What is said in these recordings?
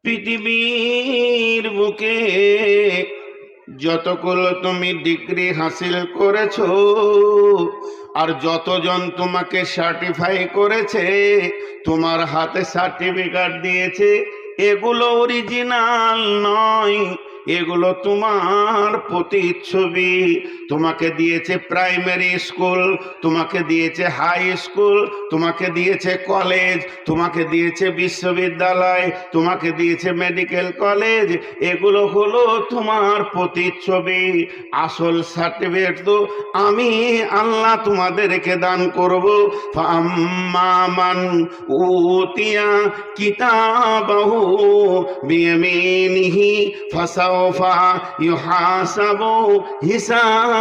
পৃথিবীর বুকে যতগুলো তুমি ডিগ্রি হাসিল করেছো আর যতজন তোমাকে সার্টিফাই করেছে, তোমার হাতে সার্টিফিকেট দিয়েছে, এগুলো অরিজিনাল নয়, এগুলো তোমার প্রতিচ্ছবি। তোমাকে দিয়েছে প্রাইমারি স্কুল, তোমাকে দিয়েছে হাই স্কুল, তোমাকে দিয়েছে কলেজ, তোমাকে দিয়েছে বিশ্ববিদ্যালয়, তোমাকে দিয়েছে মেডিকেল কলেজ, এগুলো হলো তোমার প্রতিচ্ছবি। আসল সার্টিফিকেট তো আমি আল্লাহ তোমাদেরকে দান করব। ফাম্মা মান উতিয়া কিতাবাহু বিয়ামিনিহি ফাসাউফা ইউহাসাবু হিসাবান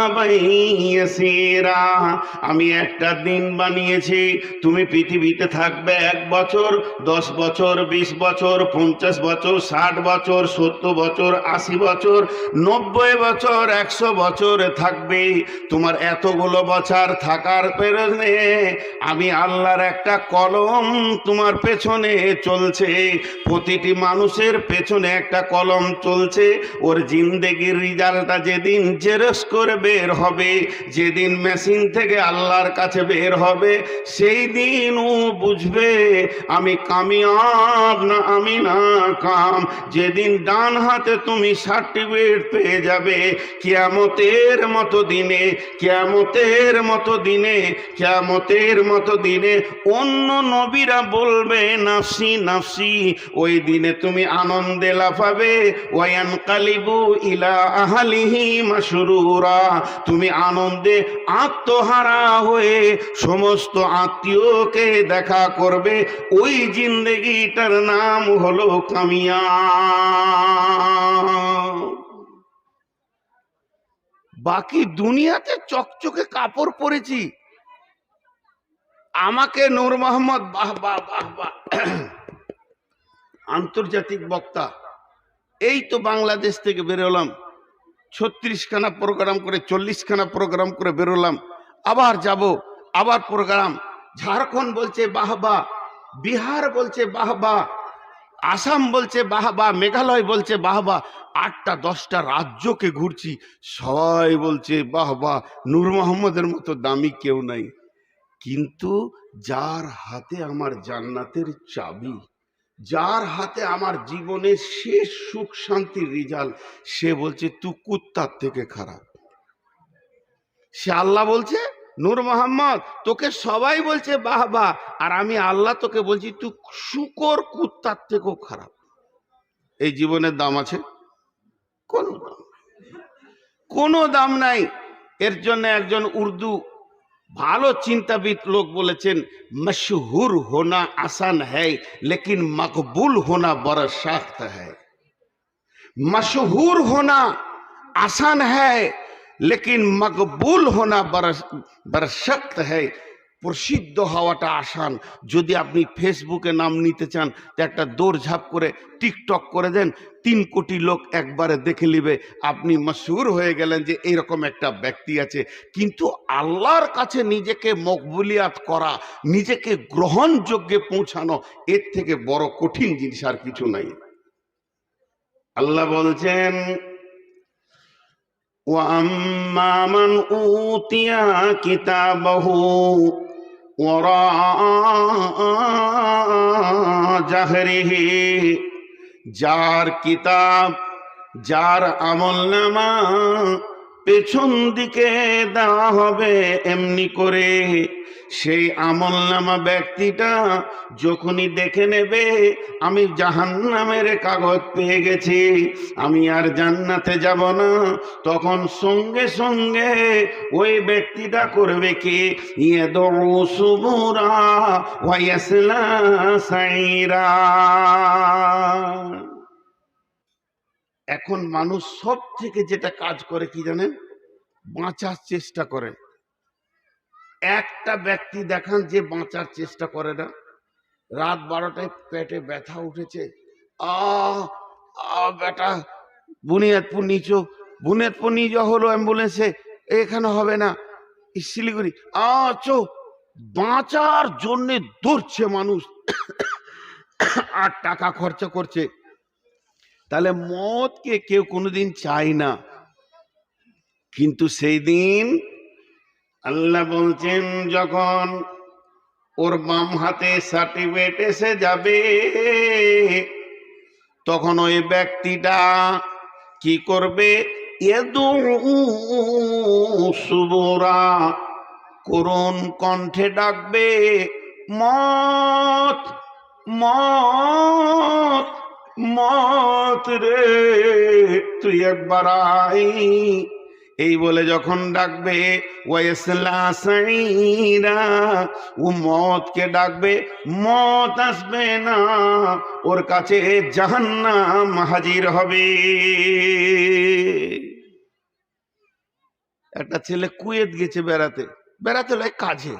ইয়াসীরা। আমি একটা দিন বানিয়েছি, তুমি পৃথিবীতে থাকবে 1 বছর, 10 বছর, 20 বছর, 50 বছর, 60 বছর, 70 বছর, 80 বছর, 90 বছর, 100 বছর থাকবে। তোমার এতগুলো বছর থাকার পেছনে আমি আল্লাহর একটা কলম তোমার পেছনে চলছে। প্রতিটি মানুষের পেছনে একটা কলম চলছে। ওর জিন্দেগির রেজাল্টটা যেদিন জেরক্স করে বের হবে, যেদিন মেশিন থেকে আল্লাহর কাছে বের হবে, সেই দিন ও বুঝবে আমি কামিয়াব না আমি নাকাম। যেদিন ডান হাতে তুমি সার্টিফিকেট পেয়ে যাবে, কিয়ামতের মতো দিনে, কিয়ামতের মতো দিনে, কিয়ামতের মতো দিনে অন্য নবীরা বলবে নাফসি নাফসি। ওই দিনে তুমি আনন্দে লাফাবে। ওয়ায়ানকালিবু ইলা আহলিহি মাসরুরা, তুমি আনন্দে আত্মহারা হয়ে সমস্ত আত্মীয়কে দেখা করবে। ওই জিন্দেগিটার নাম হলো কামিয়াব। বাকি দুনিয়াতে চকচকে কাপড় পরেছি, আমাকে নূর মোহাম্মদ বাহ বাহ বাহ বাহ আন্তর্জাতিক বক্তা, এই তো বাংলাদেশ থেকে বেরোলাম, 36খানা প্রোগ্রাম করে, 40খানা প্রোগ্রাম করে বেরোলাম, আবার যাব, আবার প্রোগ্রাম। ঝাড়খণ্ড বলছে বাহ বাহ, বিহার বলছে বাহ বাহ, আসাম বলছে বাহ বাহ, মেঘালয় বলছে বাহ বাহ, 8টা 10টা রাজ্যকে ঘুরছি, সবাই বলছে বাহ বাহ, নূর মোহাম্মদের মতো দামি কেউ নাই। কিন্তু যার হাতে আমার জান্নাতের চাবি, যার হাতে আমার জীবনের শেষ সুখ শান্তির রেজাল্ট, সে বলছে তুই কুত্তার থেকে খারাপ। সে আল্লাহ বলছে নূর মোহাম্মদ তোকে সবাই বলছে বাহ বাহ, আর আমি আল্লাহ তোকে বলছি তুই শুকর কুত্তার থেকেও খারাপ। এই জীবনের দাম আছে? কোনো দাম, কোনো দাম নাই। এর জন্য একজন উর্দু ভালো চিন্তাবিদ লোক বলেছেন, মশহুর হোনা আসান হ্যায় লেকিন মকবুল হোনা বড় শক্ত হ্যায়। মশহুর হোনা আসান হ্যায় লেকিন মকবুল হোনা বড় শক্ত হ্যায়। প্রসিদ্ধ হওয়াটা আসান। যদি আপনি ফেসবুকে নাম নিতে চান তো একটা দৌড়ঝাঁপ করে টিকটক করে দেন, 3 কোটি লোক একবারে দেখে নিবে, আপনি মশহুর হয়ে গেলেন যে এইরকম একটা ব্যক্তি আছে। কিন্তু আল্লাহর কাছে নিজেকে মকবুলিয়াত করা, নিজেকে গ্রহণযোগ্যে পৌঁছানো, এর থেকে বড় কঠিন জিনিস আর কিছু নাই। আল্লাহ বলছেন ওয়া আম্মা মান উতিয়া কিতাবাহু ওয়ারা জাহরিহি, যার কিতাব, যার আমলনামা পেছন দিকে দেওয়া হবে এমনি করে, সেই আমলনামা ব্যক্তিটা যখনই দেখে নেবে আমি জাহান্নামের কাগজ পেয়ে গেছি, আমি আর জান্নাতে যাব না, তখন সঙ্গে সঙ্গে ওই ব্যক্তিটা করবে কি, ইয়াদউ সুবুরা ওয়া ইয়াসলা সাইরা। এখন মানুষ সব থেকে যেটা কাজ করে কি জানেন? বাঁচার চেষ্টা করে। একটা ব্যক্তি দেখান যে বাঁচার চেষ্টা করে না। রাত 12টায় পেটে ব্যথা উঠেছে, বেটা বুনিয়াদপুর নিচো, বুনিয়াদপুর নিয়ে যাওয়া হলো অ্যাম্বুলেন্সে, এখানে হবে না, শিলিগুড়ি চো। বাঁচার জন্যে দৌড়ছে মানুষ, 8 টাকা খরচা করছে, তাহলে মতকে কেউ কোনোদিন চায় না, কিন্তু সেই দিন আল্লাহ বলছেন যখন ওর বাম হাতে সার্টিফিকেট এসে যাবে, তখন ওই ব্যক্তিটা কি করবে? সুবরা, করুণ কণ্ঠে ডাকবে, মত মত মত রে, তুই একবার আই। এই বলে যখন ডাকবে, ওয়াইসলা সাইরা, ও মতকে ডাকবে, মত আসবে না, ওর কাছে জাহান্নাম হাজির হবে। একটা ছেলে কুয়েত গেছে বেড়াতে, বেড়াতে নয় কাজে।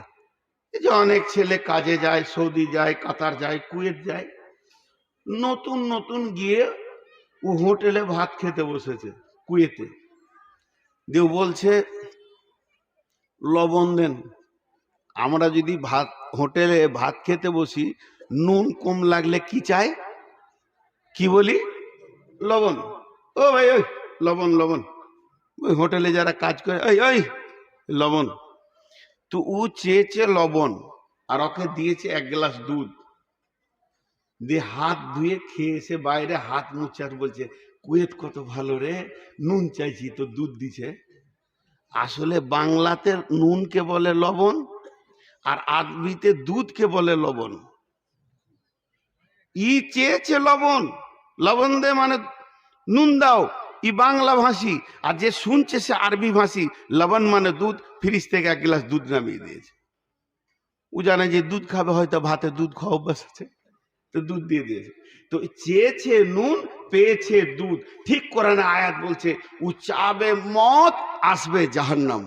এই যে অনেক ছেলে কাজে যায়, সৌদি যায়, কাতার যায়, কুয়েত যায়। নতুন নতুন গিয়ে ও হোটেলে ভাত খেতে বসেছে কুয়েতে। দেও বলছে লবণ দেন। আমরা যদি ভাত হোটেলে ভাত খেতে বসি, নুন কম লাগলে কি চাই? কি বলি? লবণ। ও ভাই ওই লবণ লবণ। ওই হোটেলে যারা কাজ করে, ওই ওই লবণ। তো ও চেয়েছে লবণ, আর ওকে দিয়েছে 1 গ্লাস দুধ। দিয়ে হাত ধুয়ে খেয়ে এসে বাইরে হাত মুছে আর বলছে, কুয়েত কত ভালো রে, নুন চাইছি তো দুধ দিছে। আসলে বাংলাতে নুনকে বলে লবণ, আর আরবিতে দুধকে বলে লবণ। ই চেয়েছে লবণ, লবণ দে মানে নুন দাও, ই বাংলা ভাষী। আর যে শুনছে সে আরবি ভাষী, লবণ মানে দুধ। ফ্রিজ থেকে 1 গ্লাস দুধ নামিয়ে দিয়েছে। ও জানে যে দুধ খাবে, হয়তো ভাতে দুধ খাওয়া অভ্যাস আছে, তো দুধ দিয়ে দিয়েছে। তো চেয়েছে নুন, পেয়েছে দুধ। ঠিক কোরআনে আয়াত বলছে, ও চাবে মত, আসবে জাহান্নাম।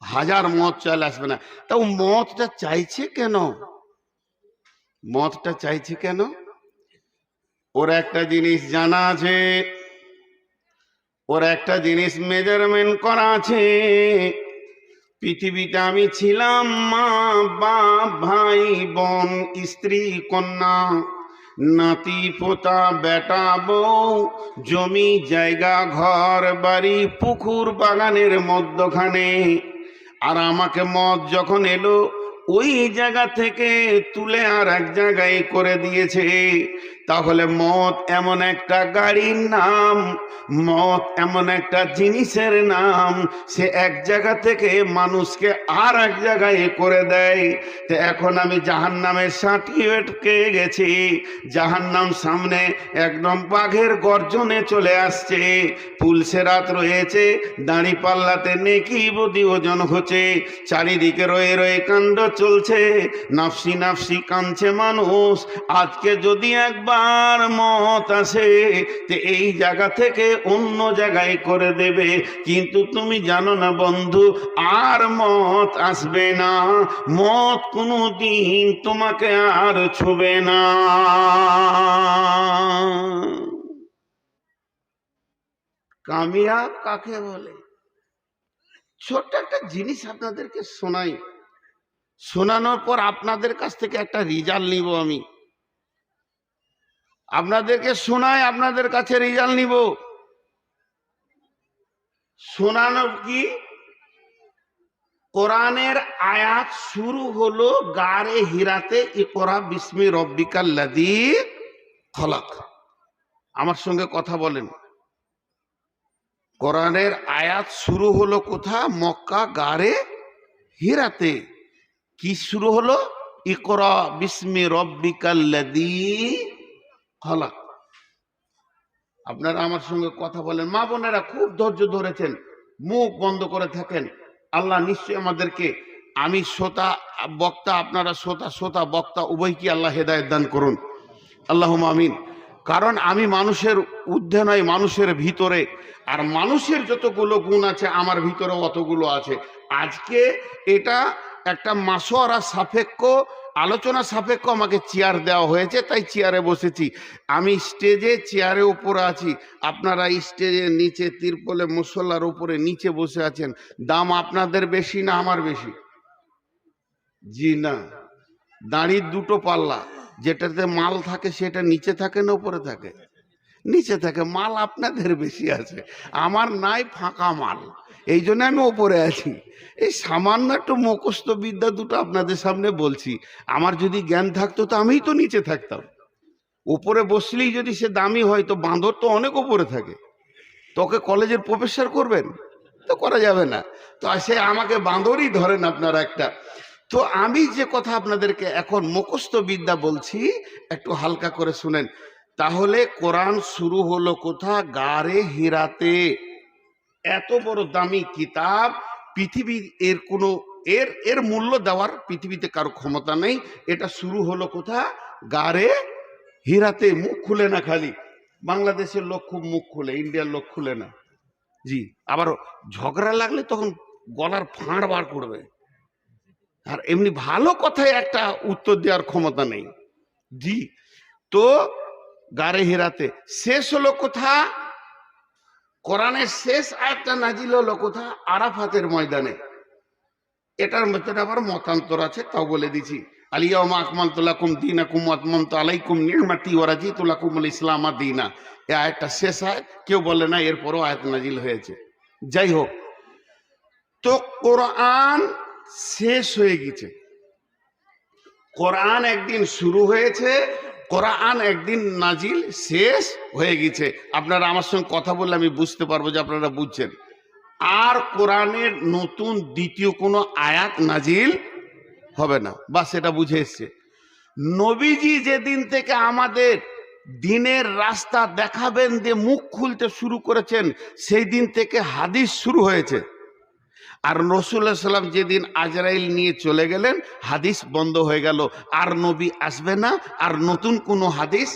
হাজার মত চাইলে আসবে না। তাও মতটা চাইছে কেন? মতটা চাইছে কেন? ওর একটা জিনিস জানা আছে, ওর একটা জিনিস মেজারমেন্ট করা আছে। পৃথিবীতে আমি ছিলাম, মা বাপ ভাই বোন স্ত্রী কন্যা নাতি পোতা বেটা বউ, জমি জায়গা ঘর বাড়ি পুকুর বাগানের মধ্যখানে। আর আমাকে মত যখন এলো, ওই জায়গা থেকে তুলে আর এক জায়গায় করে দিয়েছে। তাহলে মত এমন একটা গাড়ির নাম, মত এমন একটা জিনিসের নাম, সে এক জায়গা থেকে মানুষকে আর এক জায়গায় করে দেয়। তো এখন আমি জাহান্নামের সার্টিফিকেট পেয়ে গেছি। জাহান্নাম সামনে একদম বাঘের গর্জনে চলে আসছে। পুলসে রাত রয়েছে, দাঁড়ি পাল্লাতে নেকি বদি ওজন হচ্ছে, চারিদিকে রয়ে রয়ে কাণ্ড চলছে, নাফসি নাফসি কাঁদছে মানুষ। আজকে যদি একবার মত আসে, যে এই জায়গা থেকে অন্য জায়গায় করে দেবে, কিন্তু তুমি জানো না বন্ধু, আর মত আসবে না। মত কোনো দিন তোমাকে আর ছুবে না। কামিয়াব কাকে বলে? ছোট্ট একটা জিনিস আপনাদেরকে শোনাই, শোনানোর পর আপনাদের কাছ থেকে একটা রেজাল্ট নিব। আমি আপনাদেরকে শোনাই, আপনাদের কাছে রেজাল্ট নিব। শোনানো কি? কোরআনের আয়াত শুরু হলো গারে হিরাতে, ইকরা বিস্মি রব্বিকাল্লাযী খলাক। আমার সঙ্গে কথা বলেন। কোরআনের আয়াত শুরু হলো কোথা? মক্কা গারে হিরাতে। কি শুরু হলো? ইকরা বিস্মি রব্বিকাল্লাযী খলাক। আপনারা আমার সঙ্গে কথা বলেন। মা বোনেরা খুব ধৈর্য ধরেছেন, মুখ বন্ধ করে থাকেন। আল্লাহ নিশ্চয়ই আমাদেরকে, আমি শ্রোতা বক্তা, আপনারা শ্রোতা, শ্রোতা বক্তা উভয়কে আল্লাহ হেদায়েত দান করুন, আল্লাহুম্মা আমিন। কারণ আমি মানুষের ঊর্ধ্বে নয়, মানুষের ভিতরে। আর মানুষের যতগুলো গুণ আছে আমার ভিতরে অতগুলো আছে। আজকে এটা একটা মাসওয়ারা সাপেক্ষ, আলোচনা সাপেক্ষ আমাকে চেয়ার দেওয়া হয়েছে, তাই চেয়ারে বসেছি। আমি স্টেজে চেয়ারে উপরে আছি, আপনারা স্টেজের নিচে তিরপলে মুসল্লার উপরে নিচে বসে আছেন। দাম আপনাদের বেশি না আমার বেশি? জি না, দাঁড়ির দুটো পাল্লা, যেটাতে মাল থাকে সেটা নিচে থাকে না উপরে থাকে? নিচে থাকে। মাল আপনাদের বেশি আছে, আমার নাই, ফাঁকা মাল, এই জন্য আমি ওপরে আছি। এই সামান্য একটু মুখস্থ বিদ্যা দুটো আপনাদের সামনে বলছি। আমার যদি জ্ঞান থাকতো তো আমিই তো নিচে থাকতাম। উপরে বসলেই যদি সে দামি হয়, তো বাঁদর তো অনেক উপরে থাকে, তোকে কলেজের প্রফেসর করবেন তো করা যাবে না। তো সে আমাকে বাঁদরই ধরেন আপনারা একটা। তো আমি যে কথা আপনাদেরকে এখন মুখস্থ বিদ্যা বলছি, একটু হালকা করে শুনেন। তাহলে কোরআন শুরু হলো কোথা? গারে হিরাতে। এত বড় দামি কিতাব, পৃথিবীর এর কোনো এর এর মূল্য দেওয়ার পৃথিবীতে কারো ক্ষমতা নেই। এটা শুরু হলো কোথা? গারে হিরাতে। মুখ খুলে না, খালি বাংলাদেশের লোক খুব মুখ খুলে, ইন্ডিয়ার লোক খুলে না। জি, আবার ঝগড়া লাগলে তখন গলার ফাঁড় বার করবে, আর এমনি ভালো কথায় একটা উত্তর দেওয়ার ক্ষমতা নেই। জি, তো গারে হিরাতে শেষ হলো কোথা? কোরআনের শেষ আয়াতটা নাজিল হলো কোথা? আরাফাতের ময়দানে। এটার মধ্যে আবার মতান্তর আছে, তাও বলে দিছি। আলিয়াউমা আকমালতু লাকুম দীনাকুম ওয়া আতমামতু আলাইকুম নি'মাতি ওয়া রাদিতু লাকুমুল ইসলামা দীনা। এই আয়াতটা শেষ আয়াত, কেউ বলে না এরপরও আয়াত নাজিল হয়েছে। যাই হোক, তো কোরআন শেষ হয়ে গেছে। কোরআন একদিন শুরু হয়েছে, কোরআন একদিন নাজিল শেষ হয়ে গেছে। আপনারা আমার সঙ্গে কথা বললে আমি বুঝতে পারবো যে আপনারা বুঝছেন। আর কোরআনের নতুন দ্বিতীয় কোনো আয়াত নাজিল হবে না, বা সেটা বুঝে এসছে। নবীজি যেদিন থেকে আমাদের দিনের রাস্তা দেখাবেন দিয়ে মুখ খুলতে শুরু করেছেন, সেই দিন থেকে হাদিস শুরু হয়েছে। আর রাসূলুল্লাহ সাল্লাম যেদিন আজরাইল নিয়ে চলে গেলেন, হাদিস বন্ধ হয়ে গেল। আর নবী আসবে না, আর নতুন কোনো হাদিস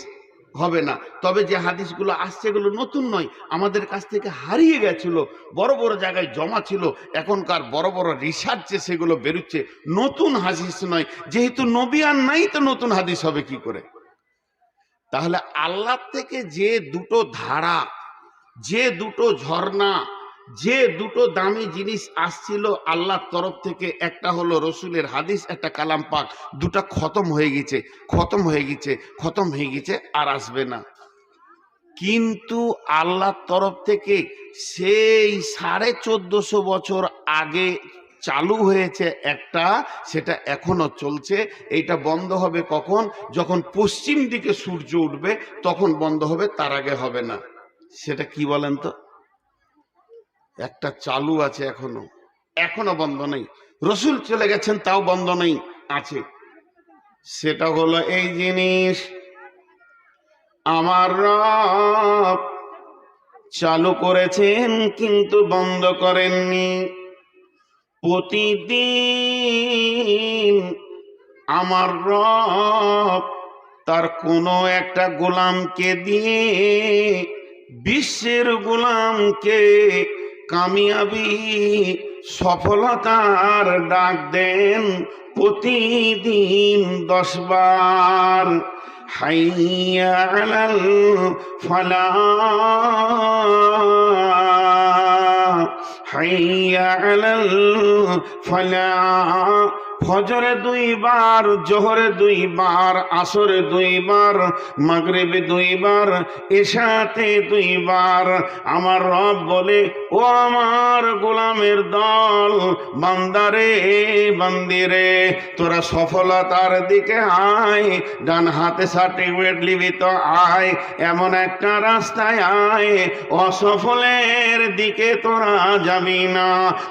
হবে না। তবে যে হাদিসগুলো আসছে এগুলো নতুন নয়, আমাদের কাছ থেকে হারিয়ে গেছিল, বড় বড় জায়গায় জমা ছিল, এখনকার বড় বড় রিসার্চে সেগুলো বেরোচ্ছে। নতুন হাদিস নয়, যেহেতু নবী আর নাই তো নতুন হাদিস হবে কি করে? তাহলে আল্লাহ থেকে যে দুটো ধারা, যে দুটো ঝর্ণা, যে দুটো দামি জিনিস আসছিল আল্লাহর তরফ থেকে, একটা হলো রসুলের হাদিস, একটা কালাম পাক, দুটা খতম হয়ে গেছে, খতম হয়ে গেছে, খতম হয়ে গেছে, আর আসবে না। কিন্তু আল্লাহর তরফ থেকে সেই 1450 বছর আগে চালু হয়েছে একটা, সেটা এখনো চলছে। এইটা বন্ধ হবে কখন? যখন পশ্চিম দিকে সূর্য উঠবে তখন বন্ধ হবে, তার আগে হবে না। সেটা কি বলেন তো? একটা চালু আছে, এখনো এখনো বন্ধ নেই। রসুল চলে গেছেন তাও বন্ধ নেই, আছে। সেটা হলো এই জিনিস, আমার রব চালু করেছেন কিন্তু বন্ধ করেননি। প্রতিদিন আমার রব তার কোনো একটা গোলামকে দিয়ে বিশ্বের গোলামকে কামিয়াবি, সফলতার ডাক দেন প্রতিদিন 10 বার। হাইয়া আলাল ফালাহ, হাইয়া আলাল ফালাহ। ফজরে 2 বার, জোহরে 2 বার, আসরে 2 বার, মাগরিবে 2 বার, এশাতে 2 বার। আমার রব বলে, ও আমার গোলামের দল, বান্দারে বান্দিরে, তোরা সফলতার দিকে আয়, ডান হাতে সার্টিফিকেট লিবি তো আয়, এমন একটা রাস্তায় আয়, অসফলের দিকে তোরা যাবি না।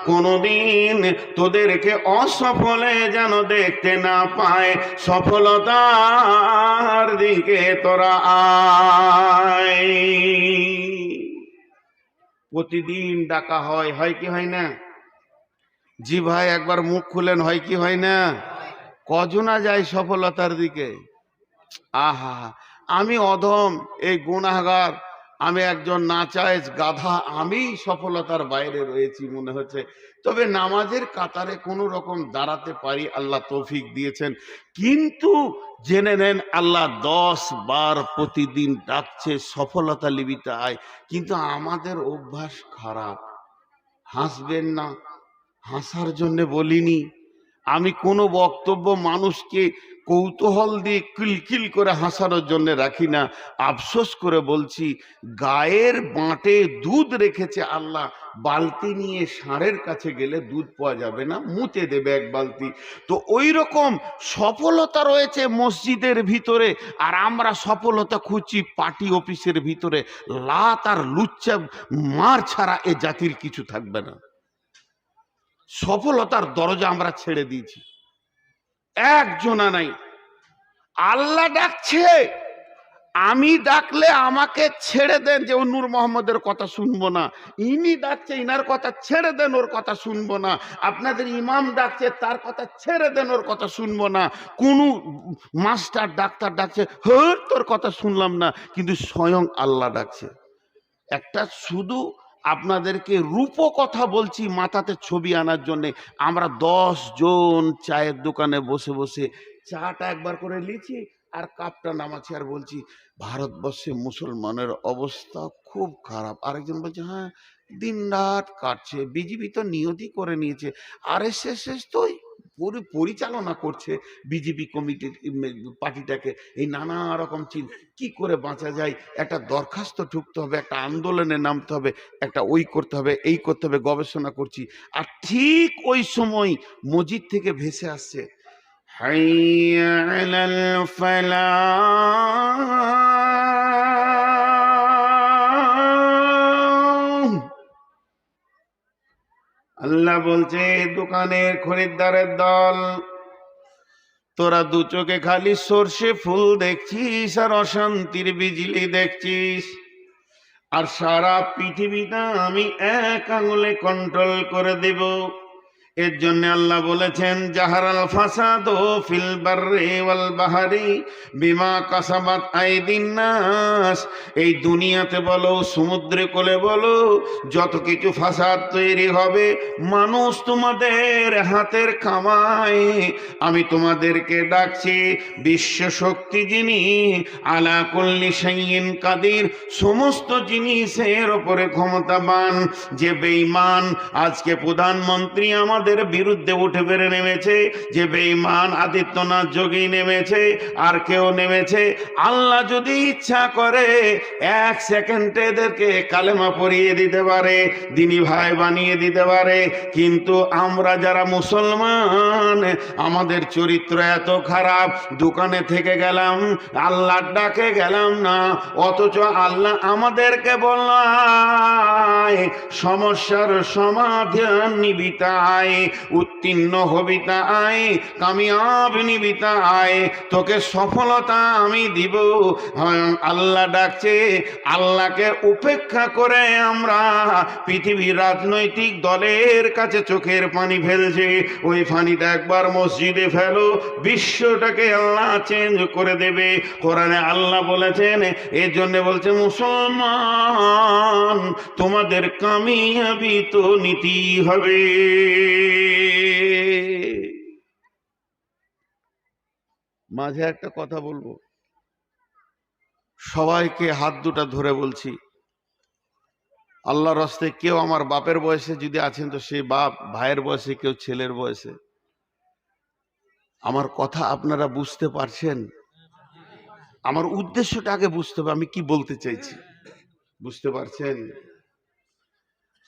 কোনোদিন তোদেরকে অসফলে যেন দেখতে না পায়, সফলতার দিকে তোরা আয়। প্রতিদিন ডাকা হয়, হয় কি হয় না? জি ভাই, একবার মুখ খুলেন, হয় কি হয় না? কজনা যায় সফলতার দিকে? আহা, আমি অধম, এই গুনাহগার, আমি একজন নাচায়েজ গাধা, আমি সফলতার বাইরে রয়েছি মনে হচ্ছে। তবে নামাজের কাতারে কোনো রকম দাঁড়াতে পারি, আল্লাহ তৌফিক দিয়েছেন। কিন্তু জেনে নেন, আল্লাহ 10 বার প্রতিদিন ডাকছে, সফলতা লিবিতে আয়। কিন্তু আমাদের অভ্যাস খারাপ। হাসবেন না, হাসার জন্য বলিনি। আমি কোনো বক্তব্য মানুষকে কৌতূহল দিয়ে কিলকিল করে হাসানোর জন্য রাখি না, আফসোস করে বলছি, গায়ের বাঁটে দুধ রেখেছে আল্লাহ, বালতি নিয়ে ষাঁড়ের কাছে গেলে দুধ পাওয়া যাবে না, মুতে দেবে এক বালতি। তো ওই রকম সফলতা রয়েছে মসজিদের ভিতরে, আর আমরা সফলতা খুঁজছি পার্টি অফিসের ভিতরে। লাত আর লুচ্চা মার ছাড়া এ জাতির কিছু থাকবে না। সফলতার দরজা আমরা ছেড়ে দিয়েছি, একজনা নাই। আল্লাহ ডাকছে, আমি ডাকলে আমাকে ছেড়ে দেন, যে ও নূর মোহাম্মদের কথা শুনবো না। ইনি ডাকছে, ইনার কথা ছেড়ে দেন, ওর কথা শুনবো না। আপনাদের ইমাম ডাকছে, তার কথা ছেড়ে দেন, ওর কথা শুনবো না। কোন মাস্টার ডাক্তার ডাকছে, হর তোর কথা শুনলাম না। কিন্তু স্বয়ং আল্লাহ ডাকছে। একটা শুধু আপনাদেরকে রূপকথা বলছি মাথাতে ছবি আনার জন্য। আমরা 10 জন চায়ের দোকানে বসে বসে চাটা একবার করে নিয়েছি আর কাপটা নামাচ্ছি, আর বলছি ভারতবর্ষে মুসলমানের অবস্থা খুব খারাপ। আরেকজন বলছে হ্যাঁ দিন রাত কাটছে, বিজেপি তো নিয়তি করে নিয়েছে, আরএসএস তো পরিচালনা করছে বিজেপি কমিটির পার্টিটাকে। এই নানা রকম কি করে বাঁচা যায়, একটা দরখাস্ত ঠুকতে হবে, একটা আন্দোলনে নামতে হবে, একটা ওই করতে হবে, এই করতে হবে, গবেষণা করছি। আর ঠিক ওই সময় মসজিদ থেকে ভেসে আসছে হাইয়া আলাল ফালাহ। আল্লাহ বলছে দোকানের খরিদ্দারের দল, তোরা দু চোখে খালি সর্ষে ফুল দেখছিস আর অশান্তির বিজলি দেখছিস, আর সারা পৃথিবীটা আমি এক আঙুলে কন্ট্রোল করে দেব। এর জন্য আল্লাহ বলেছেন জাহারাল ফাসাদু ফিল বাররি ওয়াল বাহরি বিমা কাসাবাত আইদিন নাস। এই দুনিয়াতে বলো, সমুদ্রে কোলে বলো, যত কিছু ফাসাদ তৈরি হবে মানুষ তোমাদের হাতের কামাই। আমি তোমাদেরকে ডাকছি, বিশ্ব শক্তি যিনি আলা কুল্লি শাইইন কাদির, সমস্ত জিনিসের উপরে ক্ষমতাবান, যে বেঈমান আজকে প্রধানমন্ত্রী আমাদের বিরুদ্ধে উঠে বেড়ে নেমেছে, যে বেঈমান আদিত্যনাথ যোগী নেমেছে, আর কেউ নেমেছে, আল্লাহ যদি ইচ্ছা করে 1 সেকেন্ডে এদেরকে কালেমা পড়িয়ে দিতে পারে, দিনী ভাই বানিয়ে দিতে পারে। কিন্তু আমরা যারা মুসলমান, আমাদের চরিত্র এত খারাপ, দোকানে থেকে গেলাম, আল্লাহর ডাকে গেলাম না, অথচ আল্লাহ আমাদেরকে বলল সমস্যার সমাধান নিবিতা আয়, উত্তীর্ণ হবিতা আয়, কামিয়াব নিবিতা আয়, তোকে সফলতা আমি দিব। আল্লাহ ডাকছে, আল্লাহকে উপেক্ষা করে আমরা পৃথিবীর রাজনৈতিক দলের কাছে চোখের পানি ফেলছে। ওই পানিটা একবার মসজিদে ফেলো, বিশ্বটাকে আল্লাহ চেঞ্জ করে দেবে। কোরআনে আল্লাহ বলেছেন, এর জন্য বলছে মুসলমান তোমাদের কামিয়াবি তো নীতি হবে। মাঝে একটা কথা বলবো, সবাইকে হাত দুটা ধরে বলছি, আল্লাহর রাস্তায় কেউ আমার বাপের বয়সে যদি আছেন তো সেই বাপ, ভাইয়ের বয়সে, কেউ ছেলের বয়সে, আমার কথা আপনারা বুঝতে পারছেন? আমার উদ্দেশ্যটা আগে বুঝতে হবে, আমি কি বলতে চাইছি, বুঝতে পারছেন?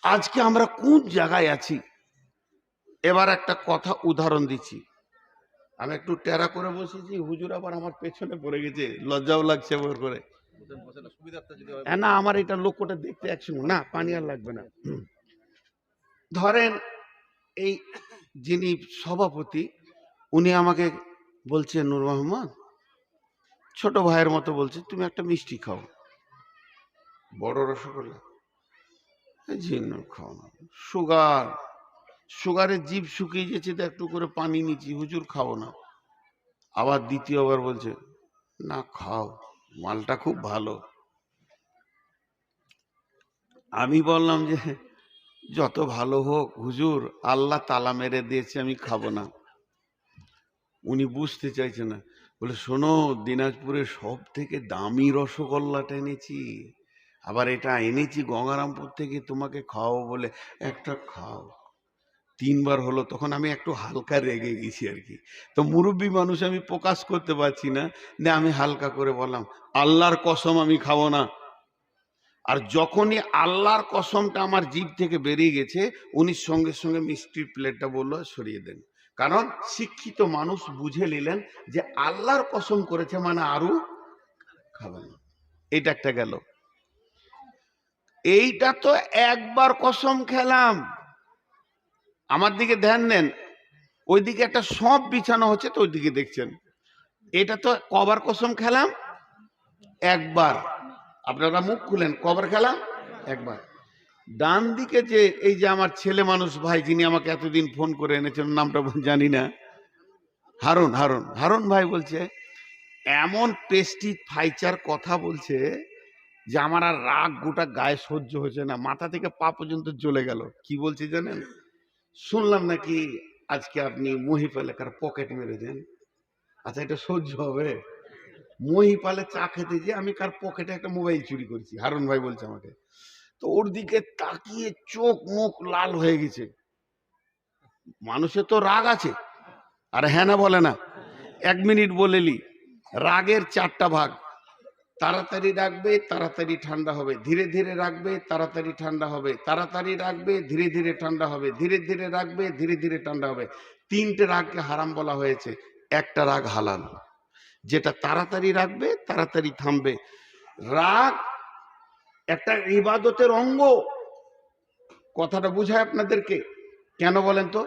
আজকে আমরা কোন জায়গায় আছি? এবার একটা কথা উদাহরণ দিচ্ছি। আমি একটু টেরা করে বসেছি, হুজুর আবার আমার পেছনে পড়ে গেছে, লজ্জাও লাগছে ওর করে। না আমার এটা লোকটা দেখতে একসঙ্গে না, পানি আর লাগবে না। ধরেন এই যিনি সভাপতি, উনি আমাকে বলছে নূর মোহাম্মদ, ছোট ভাইয়ের মতো বলছে, তুমি একটা মিষ্টি খাও। বড় রসগোল্লা? জি না, খাও না। সুগারের জিভ শুকিয়ে গেছে, তো একটু করে পানি নিচ্ছি, হুজুর খাও না। আবার দ্বিতীয়বার বলছে না খাও, মালটা খুব ভালো। আমি বললাম যে যত ভালো হোক হুজুর, আল্লাহ তালা মেরে দিয়েছে, আমি খাবো না। উনি বুঝতে চাইছে না, বলে শোনো, দিনাজপুরের সব থেকে দামি রসগোল্লাটা এনেছি, আবার এটা এনেছি গঙ্গারামপুর থেকে, তোমাকে খাও বলে, একটা খাও। 3বার হলো, তখন আমি একটু হালকা রেগে গেছি আর কি। তো মুরব্বী মানুষ, আমি প্রকাশ করতে পারছি না, আমি হালকা করে বললাম, আল্লাহর কসম আমি খাবো না। আর যখনই আল্লাহর কসমটা আমার জিভ থেকে বেরিয়ে গেছে, উনি সঙ্গে সঙ্গে মিষ্টির প্লেটটা বললো সরিয়ে দেন। কারণ শিক্ষিত মানুষ বুঝে নিলেন যে আল্লাহর কসম করেছে মানে আরো খাবেন না। এটা একটা গেল। এইটা তো একবার কসম খেলাম। আমার দিকে ধ্যান দেন, ওইদিকে একটা সব বিছানো হচ্ছে, তো ওইদিকে দেখছেন। এটা তো কবার কসম খেলাম? একবার। আপনারা মুখ খুলেন, কবার খেলাম? একবার। ডান দিকে যে এই যে আমার ছেলে মানুষ ভাই, যিনি আমাকে এতদিন ফোন করে এনেছেন, নামটা জানি না, হারুন হারুন হারুন ভাই বলছে, এমন পেস্টি ফাইচার কথা বলছে যে আমার আর রাগ গোটা গায়ে সহ্য হচ্ছে না, মাথা থেকে পা পর্যন্ত জ্বলে গেল। কি বলছে জানেন? শুনলাম নাকি আজকে আপনি মহিফ এলাকার পকেট মেরেছেন। আচ্ছা, এটা সহ্য হবে? মহিপালে চা খেতে যে আমি কার পকেটে একটা মোবাইল চুরি করেছি, হারুন ভাই বলছে আমাকে। তো ওর দিকে তাকিয়ে চোখ মুখ লাল হয়ে গেছে। মানুষের তো রাগ আছে, আর হ্যাঁ না বলে না। 1 মিনিট বলেলি, রাগের 4টা ভাগ। তাড়াতাড়ি রাখবে, তাড়াতাড়ি ঠান্ডা হবে, ধীরে ধীরে রাখবে, তাড়াতাড়ি ঠান্ডা হবে, তাড়াতাড়ি রাখবে, ধীরে ধীরে ঠান্ডা হবে, ধীরে ধীরে রাখবে, ধীরে ধীরে ঠান্ডা হবে। 3টে রাগকে হারাম বলা হয়েছে, একটা রাগ হালাল, যেটা তাড়াতাড়ি রাখবে, তাড়াতাড়ি থামবে। রাগ একটা ইবাদতের অঙ্গ। কথাটা বুঝায় আপনাদেরকে? কেন বলেন তো?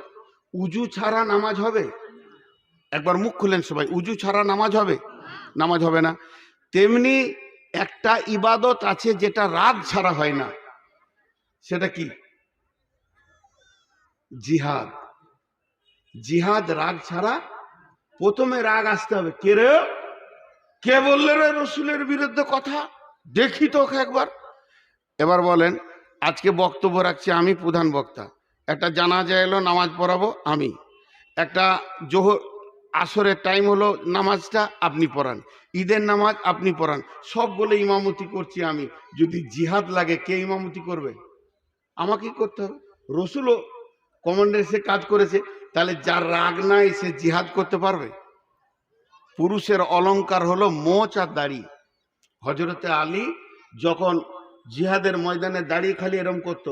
উজু ছাড়া নামাজ হবে? একবার মুখ খুলেন সবাই, উজু ছাড়া নামাজ হবে? নামাজ হবে না। তেমনি একটা ইবাদত আছে যেটা রাগ ছাড়া হয় না, সেটা কি? জিহাদ। জিহাদ রাগ ছাড়া। প্রথমে রাগ আসতে হবে। কে রে, কে বললে রে রসুলের বিরুদ্ধে কথা? দেখি তো একবার। এবার বলেন, আজকে বক্তব্য রাখছি আমি, প্রধান বক্তা। একটা জানাজা এলো, নামাজ পড়াবো আমি। একটা জোহর আসরের টাইম হলো, নামাজটা আপনি পড়ান। ঈদের নামাজ আপনি পড়ান। সব বলে ইমামতি করছি আমি। যদি জিহাদ লাগে, কে ইমামতি করবে? আমাকেই করতে হবে। রসুলও কমান্ডার সে কাজ করেছে, তাহলে যার রাগ নাই সে জিহাদ করতে পারবে? পুরুষের অলংকার হলো মোচ আর দাড়ি। হযরতে আলী যখন জিহাদের ময়দানে দাঁড়িয়ে খালি এরম করত,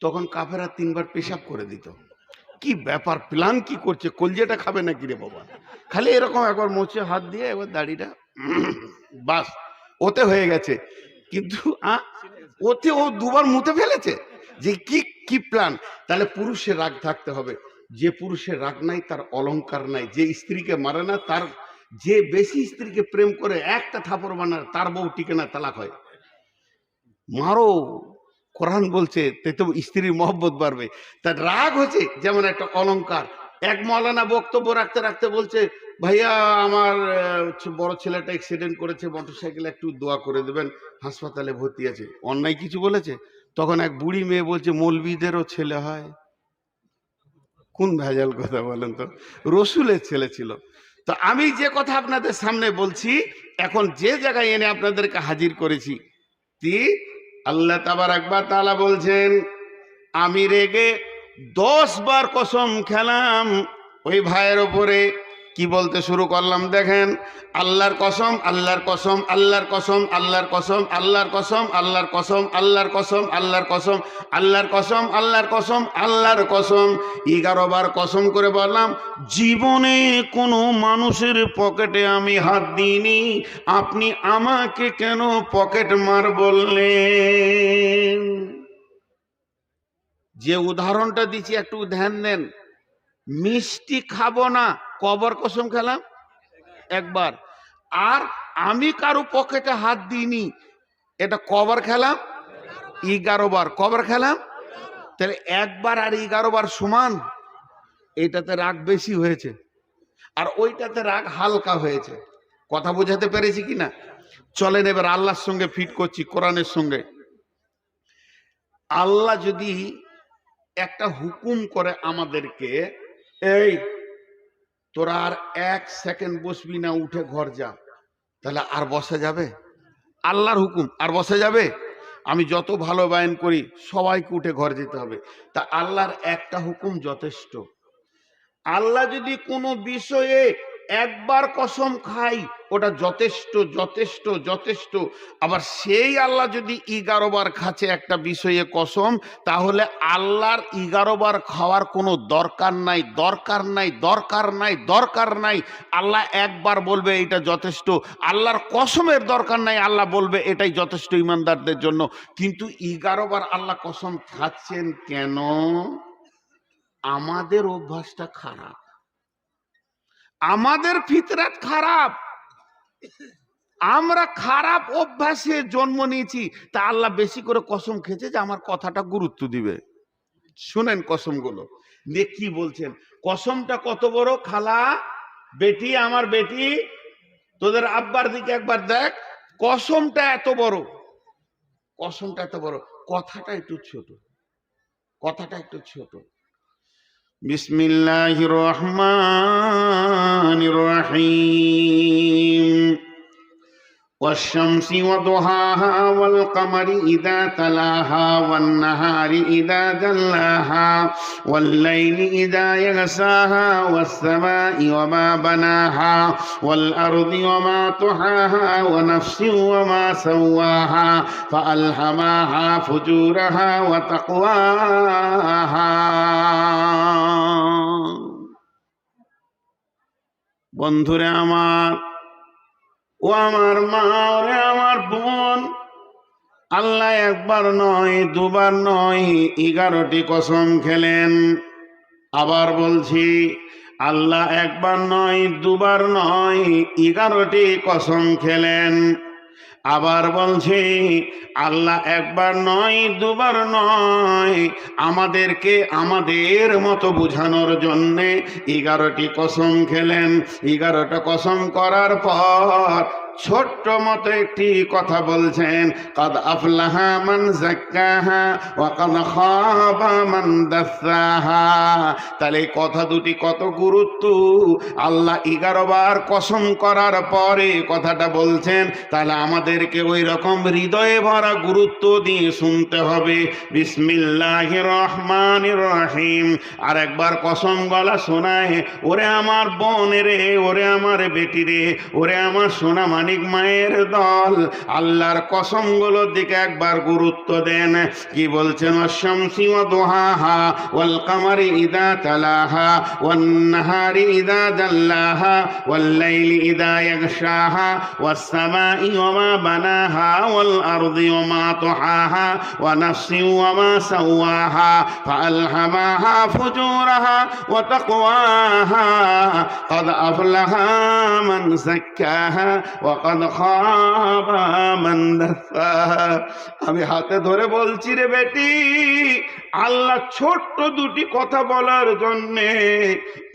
তখন কাফেররা 3বার পেশাব করে দিত। কি ব্যাপার, প্ল্যান কি করছে? কলজেটা খাবে নাকি রে বাবা? খালি এরকম একবার মোচে হাত দিয়ে এবার দাড়িটা বাস, ওতে হয়ে গেছে। কিন্তু ওতে ও 2বার মুতে ফেলেছে। যে কি কি প্ল্যান! তাহলে পুরুষের রাগ থাকতে হবে। যে পুরুষের রাগ নাই তার অলংকার নাই। যে স্ত্রীকে মারে না, তার, যে বেশি স্ত্রীকে প্রেম করে একটা থাপড় বানায়, তার বউ টিকে না, তালাক হয়। মারো, কোরআন বলছে, তে তো স্ত্রীর মহব্বত বাড়বে। তার রাগ হচ্ছে যেমন একটা অলংকার। এক মৌলানা বক্তব্য রাখতে রাখতে বলছে, ভাইয়া আমার বড় ছেলেটা অ্যাক্সিডেন্ট করেছে, মোটরসাইকেলে একটু দোয়া করে দেবেন, হাসপাতালে ভর্তি আছে। অন্যায় কিছু বলেছে? তখন এক বুড়ি মেয়ে বলছে, মৌলবীদেরও ছেলে হয়? কোন ভেজাল কথা বলেন তো? রসুলের ছেলে ছিল। তো আমি যে কথা আপনাদের সামনে বলছি, এখন যে জায়গায় এনে আপনাদেরকে হাজির করেছি, আল্লাহ তাবারাক ওয়া তাআলা বলছেন, আমি রেগে 10 বার কসম খেলাম ওই ভাইয়ের ওপরে। কি বলতে শুরু করলাম দেখেন, আল্লাহর কসম, আল্লাহর কসম, আল্লাহর কসম, আল্লাহর কসম, আল্লাহর কসম, আল্লাহর কসম, আল্লাহর কসম, আল্লাহর কসম, আল্লাহর কসম, আল্লাহর কসম, আল্লাহর কসম। 11 বার কসম করে বললাম, জীবনে কোনো মানুষের পকেটে আমি হাত দিইনি, আপনি আমাকে কেন পকেট মার বললেন? যে উদাহরণটা দিচ্ছি একটু ধ্যান দেন। মিষ্টি খাবো না, কবার কসম খেলাম? একবার। আর আমি কারো পকেটে হাত দিইনি, এটা কবার খেলাম? 11 বার। কবার খেলাম? তাহলে একবার আর 11 বার সমান। এটাতে রাগ বেশি হয়েছে, আর ওইটাতে রাগ হালকা হয়েছে। কথা বোঝাতে পেরেছি কিনা? চলেন এবার আল্লাহর সঙ্গে ফিট করছি, কোরআনের সঙ্গে। আল্লাহ যদি একটা হুকুম করে আমাদেরকে, এই তোরা আর 1 সেকেন্ড বসবি না, উঠে ঘর যা, তাহলে আর বসা যাবে? আল্লাহর হুকুম, আর বসা যাবে? আমি যত ভালো বয়ান করি সবাইকে উঠে ঘর যেতে হবে। তা আল্লাহর একটা হুকুম যথেষ্ট। আল্লাহ যদি কোনো বিষয়ে একবার কসম খাই ওটা যথেষ্ট যথেষ্ট যথেষ্ট। আবার সেই আল্লাহ যদি 11 বার খাচ্ছে একটা বিষয়ে কসম, তাহলে আল্লাহর 11 বার খাওয়ার কোনো দরকার নাই, দরকার নাই, দরকার নাই, দরকার নাই। আল্লাহ একবার বলবে এটা যথেষ্ট, আল্লাহর কসমের দরকার নাই, আল্লাহ বলবে এটাই যথেষ্ট ইমানদারদের জন্য। কিন্তু 11 বার আল্লাহ কসম খাচ্ছেন কেন? আমাদের অভ্যাসটা খারাপ, আমাদের ফিতরাত খারাপ, আমরা খারাপ অভ্যাসে জন্ম নিয়েছি। তা আল্লাহ বেশি করে কসম খেয়েছে যে আমার কথাটা গুরুত্ব দিবে। শুনেন কসমগুলো দিয়ে কি বলছেন। কসমটা কত বড় খালা, বেটি, আমার বেটি, তোদের আব্বার দিকে একবার দেখ, কসমটা এত বড়, কসমটা এত বড়, কথাটা একটু ছোট, কথাটা একটু ছোট। বিসমিল্লাহির রহমানির রহিম। والشمس وضحاها والقمر إذا تلاها والنهار إذا جلاها والليل إذا يغشاها والسماء وما بناها والأرض وما طحاها ونفس وما سواها فألهمها فجورها وتقواها। বন্ধুরে আমার, ও আমার মা, ওরে আমার বোন, আল্লাহ একবার নয় দুবার নয় 11টি কসম খেলেন। আবার বলছি, আল্লাহ একবার নয় দুবার নয় 11টি কসম খেলেন। আবার বলছি, আল্লাহ একবার নয় দুবার নয় আমাদেরকে আমাদের মতো বুঝানোর জন্যে 11টি কসম খেলেন। 11টা কসম করার পর ছোট্ট মতো একটি কথা বলছেন, কদ আফলাহা মান যাক্কাহা ওয়া কদ খাবা মান দাসসাহা। তাহলে কথা দুটি কত গুরুত্ব। আল্লাহ 11 বার কসম করার পরে কথাটা বলছেন, তাহলে আমাদেরকে ওই রকম হৃদয়ে ভরা গুরুত্ব দিয়ে শুনতে হবে। বিসমিল্লাহির রহমানির রহিম। আর একবার কসম গলা শোনায়, ওরে আমার বোন রে, ওরে আমার বেটি রে, ওরে আমার সোনা মানিক মায়ের দল, আল্লাহর কসমগুলোর দিকে একবার গুরুত্ব দেন। কি বলছেন? শামসি ওয়া দুহাহা ওয়াল কামারি ইদা তালাহা ওয়ান নাহারি ইদা জাল্লাহা ওয়াল লাইলি ইদা ইয়াগশাহা ওয়াস সামাই ওয়া মা বানাহা ওয়াল আরদি ওয়া মা তুহাহা ওয়া নাফসি ওয়া মা সাওয়াহা ফাআলহামাহা ফুজুরাহা ওয়া তাকওয়াহা قد أفلح من زكاها وقد خاب من دساها। আমি হাতে ধরে বলছি রে বেটি, আল্লাহ ছোট্ট দুটি কথা বলার জন্যে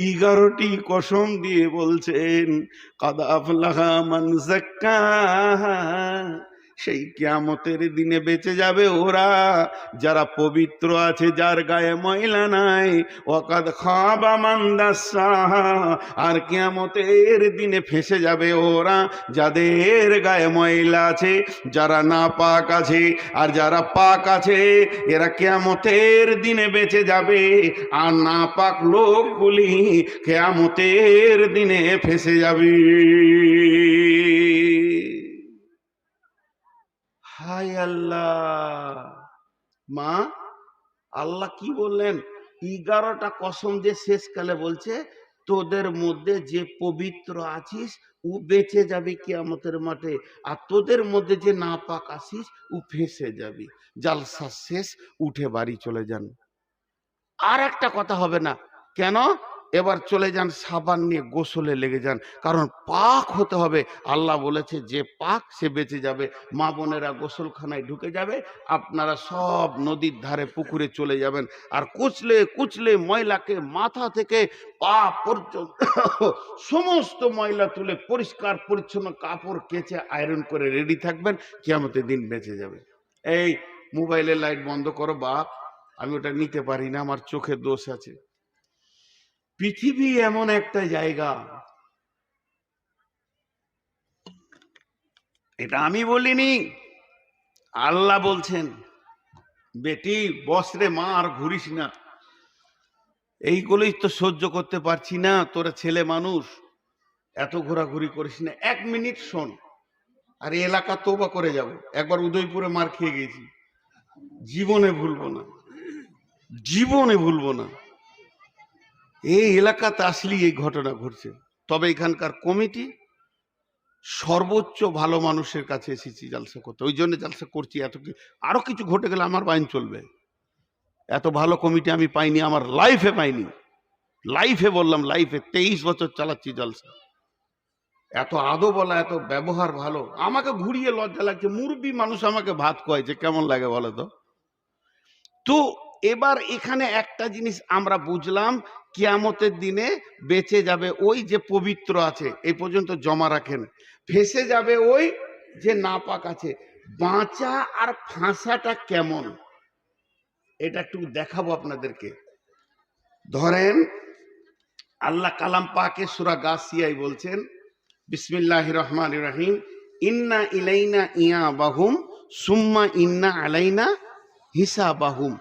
11টি কসম দিয়ে বলছেন। قد أفلح من زكاها। সেই কিয়ামতের দিনে বেঁচে যাবে ওরা যারা পবিত্র আছে, যার গায়ে ময়লা নাই। ওয়াকাদ খাবা মান দাসসাহা। আর কিয়ামতের দিনে ফেঁসে যাবে ওরা যাদের গায়ে ময়লা আছে, যারা নাপাক আছে। আর যারা পাক আছে এরা কিয়ামতের দিনে বেঁচে যাবে, আর নাপাক লোকগুলি কিয়ামতের দিনে ফেঁসে যাবে। হায় আল্লাহ! মা, আল্লাহ কি বললেন? 11টা কসম যে শেষকালে বলছে, তোদের মধ্যে যে পবিত্র আছিস ও বেঁচে যাবি কিয়ামতের মাঠে, আর তোদের মধ্যে যে নাপাক আছিস ও ফেঁসে যাবি। জালসা শেষ, উঠে বাড়ি চলে যান, আর একটা কথা হবে না। কেন? এবার চলে যান সাবান নিয়ে গোসলে লেগে যান, কারণ পাক হতে হবে। আল্লাহ বলেছে যে পাক সে বেঁচে যাবে। মা বোনেরা গোসলখানায় ঢুকে যাবে, আপনারা সব নদীর ধারে পুকুরে চলে যাবেন, আর কুচলে কুচলে ময়লাকে মাথা থেকে পা পর্যন্ত সমস্ত ময়লা তুলে পরিষ্কার পরিচ্ছন্ন কাপড় কেচে আয়রন করে রেডি থাকবেন, কিয়ামতের দিন বেঁচে যাবে। এই মোবাইলের লাইট বন্ধ করো বাপ, আমি ওটা নিতে পারি না, আমার চোখের দোষ আছে। পৃথিবী এমন একটা জায়গা, এটা আমি বলিনি, আল্লাহ বলছেন, বেটি বসরে মা আর ঘুরিস না, এইগুলোই তো সহ্য করতে পারছি না, তোরা ছেলে মানুষ, এত ঘোরাঘুরি করিস না, 1 মিনিট শোন। আর এই এলাকা তওবা করে যাব, একবার উদয়পুরে মার খেয়ে গেছি, জীবনে ভুলবো না, জীবনে ভুলবো না। এই এলাকাতে আসলেই এই ঘটনা ঘটছে। তবে এখানকার কমিটি সর্বোচ্চ ভালো মানুষের কাছে এসেছি জালসা করতে, ওই জন্য জালসা করছি। আরো কিছু ঘটে গেলে আমার বাইন চলবে। এত ভালো কমিটি আমি পাইনি, আমার লাইফে পাইনি, লাইফে বললাম, লাইফে 23 বছর চালাচ্ছি জলসা। এত আদো বলা, এত ব্যবহার ভালো, আমাকে ঘুরিয়ে লজ্জা লাগছে। মুরব্বী মানুষ আমাকে ভাত খোয়াইছে, কেমন লাগে বলো তো? তো এবার এখানে একটা জিনিস আমরা বুঝলাম, কিয়ামতের দিনে বেঁচে যাবে ওই যে পবিত্র আছে, এই পর্যন্ত জমা রাখেন, ফেসে যাবে ওই যে নাপাক আছে। বাঁচা আর ফাঁসাটা কেমন, এটা একটু দেখাবো আপনাদেরকে। ধরেন আল্লাহ কালাম পাকে সূরা গাসিয়ায় বলছেন, বিসমিল্লাহির রহমানির রহিম, ইন্না ইলাইনা ইয়াবাহুম সুম্মা ইন্না আলাইনা হিসাবাহুম।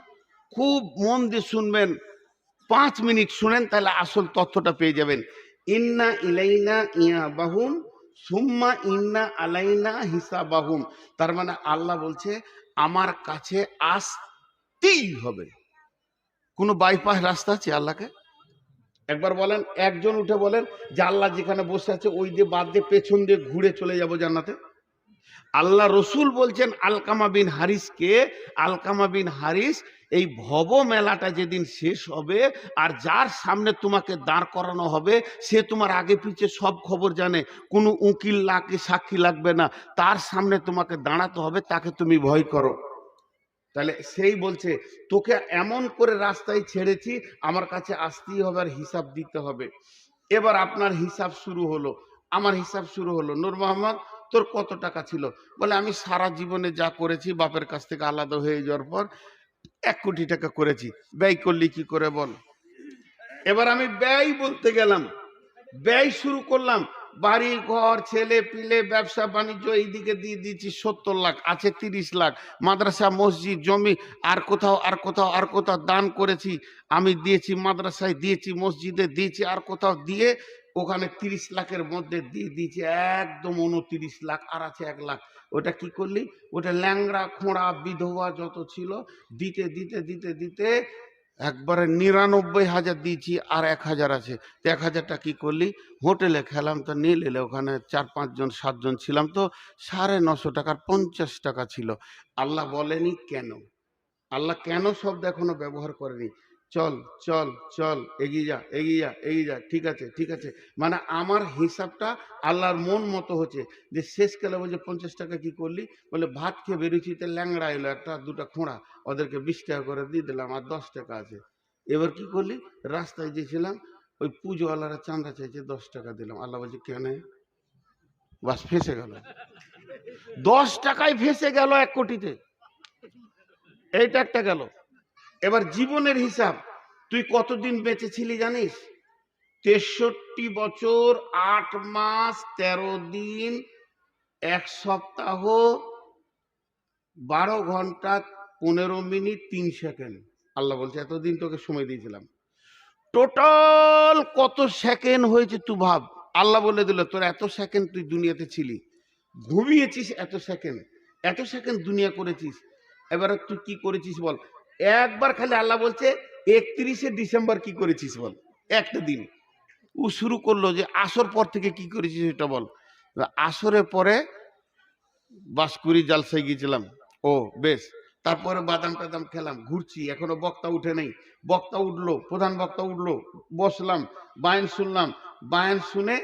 খুব মন দিয়ে শুনবেন, 5 মিনিট শুনেন, তাহলে আসল তথ্যটা পেয়ে যাবেন। ইন্না ইলাইনা ইয়াবাহুম সুম্মা ইন্না আলাইনা হিসাবাহুম, তার মানে আল্লাহ বলছে আমার কাছে আসতেই হবে। কোনো বাইপাস রাস্তা আছে আল্লাহকে? একবার বলেন, একজন উঠে বলেন যে আল্লাহ যেখানে বসে আছে ওই দিয়ে বাদ দিয়ে পেছন দিয়ে ঘুরে চলে যাব জান্নাতে। আল্লাহ রসুল বলছেন আলকামা বিন হারিসকে, আলকামা বিন হারিস, এই ভব মেলাটা যেদিন শেষ হবে আর যার সামনে তোমাকে দাঁড় করানো হবে সে তোমার আগে পিছে সব খবর জানে, কোনো উকিল লাগে সাক্ষী লাগবে না, তার সামনে তোমাকে দাঁড়াতে হবে, তাকে তুমি ভয় করো। তাহলে সেই বলছে তোকে এমন করে রাস্তায় ছেড়েছি, আমার কাছে আসতেই হবে আর হিসাব দিতে হবে। এবার আপনার হিসাব শুরু হলো, আমার হিসাব শুরু হলো। নূর মোহাম্মদ, তোর কত টাকা ছিল? বলে আমি সারা জীবনে যা করেছি বাপের কাছ থেকে আলাদা হয়ে যাওয়ার পর 1 কোটি টাকা করেছি। ব্যয় করলি কি করে বল? এবার আমি ব্যয় বলতে গেলাম, ব্যয় শুরু করলাম, বাড়ি ঘর ছেলে পিলে ব্যবসা বাণিজ্য এইদিকে দিয়ে দিয়েছি 70 লাখ, আছে 30 লাখ, মাদ্রাসা মসজিদ জমি আর কোথাও আর কোথাও আর কোথাও দান করেছি, আমি দিয়েছি মাদ্রাসায়, দিয়েছি মসজিদে, দিয়েছি আর কোথাও দিয়ে, ওখানে 30 লাখের মধ্যে দিয়ে দিয়েছি একদম 29 লাখ, আর আছে 1 লাখ। ওটা কি করলি? ওটা ল্যাংড়া খোঁড়া বিধবা যত ছিল দিতে দিতে দিতে দিতে একবারে 99,000 দিয়েছি, আর 1,000 আছে। 1,000টা কি করলি? হোটেলে খেলাম, তো নিয়ে নিলে, ওখানে 4-5 জন 7 জন ছিলাম, তো 950 টাকার 50 টাকা ছিল। আল্লাহ বলেনি কেন? আল্লাহ কেন শব্দ এখনো ব্যবহার করেনি। চল চল চল, এগিয়ে যা এগিয়ে যা এগিয়ে যা, ঠিক আছে ঠিক আছে, মানে আমার হিসাবটা আল্লাহর মন মতো হচ্ছে। যে শেষকালে বলছে 50 টাকা কি করলি? বলে ভাত খেয়ে বেরিয়েছি, তো ল্যাংড়া এলো একটা দুটা খোঁড়া, ওদেরকে 20 টাকা করে দিয়ে দিলাম, আর 10 টাকা আছে। এবার কি করলি? রাস্তায় গেছিলাম, ওই পুজোওয়ালারা চাঁদা চাইছে, 10 টাকা দিলাম। আল্লাহ বলছে কেন? বাস ফেসে গেল, 10 টাকায় ফেসে গেল 1 কোটিতে। এইটা একটা গেল। এবার জীবনের হিসাব, তুই কতদিন বেঁচে ছিলি জানিস? 63 বছর 8 মাস 13 দিন 1 সপ্তাহ 12 ঘন্টা 15 মিনিট 3 সেকেন্ড। আল্লাহ বলছে এতদিন তোকে সময় দিয়েছিলাম, টোটাল কত সেকেন্ড হয়েছে তুই ভাব। আল্লাহ বলে দিল তোর এত সেকেন্ড তুই দুনিয়াতে ছিলি, ঘুমিয়েছিস এত সেকেন্ড, এত সেকেন্ড দুনিয়া করেছিস। এবার তুই কি করেছিস বল? একবার খালি আল্লাহ বলছে 31শে ডিসেম্বর কি করেছিস বল, একটা দিন। ও শুরু করলো যে আসর পর থেকে কি করেছিস এটা বল। আসরের পরে বাঁশকুড়ি জালসায় গিয়েছিলাম, ও বেশ, তারপরে বাদাম টাদাম খেলাম, ঘুরছি, এখনো বক্তা উঠে নেই। বক্তা উঠলো, প্রধান বক্তা উঠলো, বসলাম, বায়ান শুনলাম, বায়ান শুনে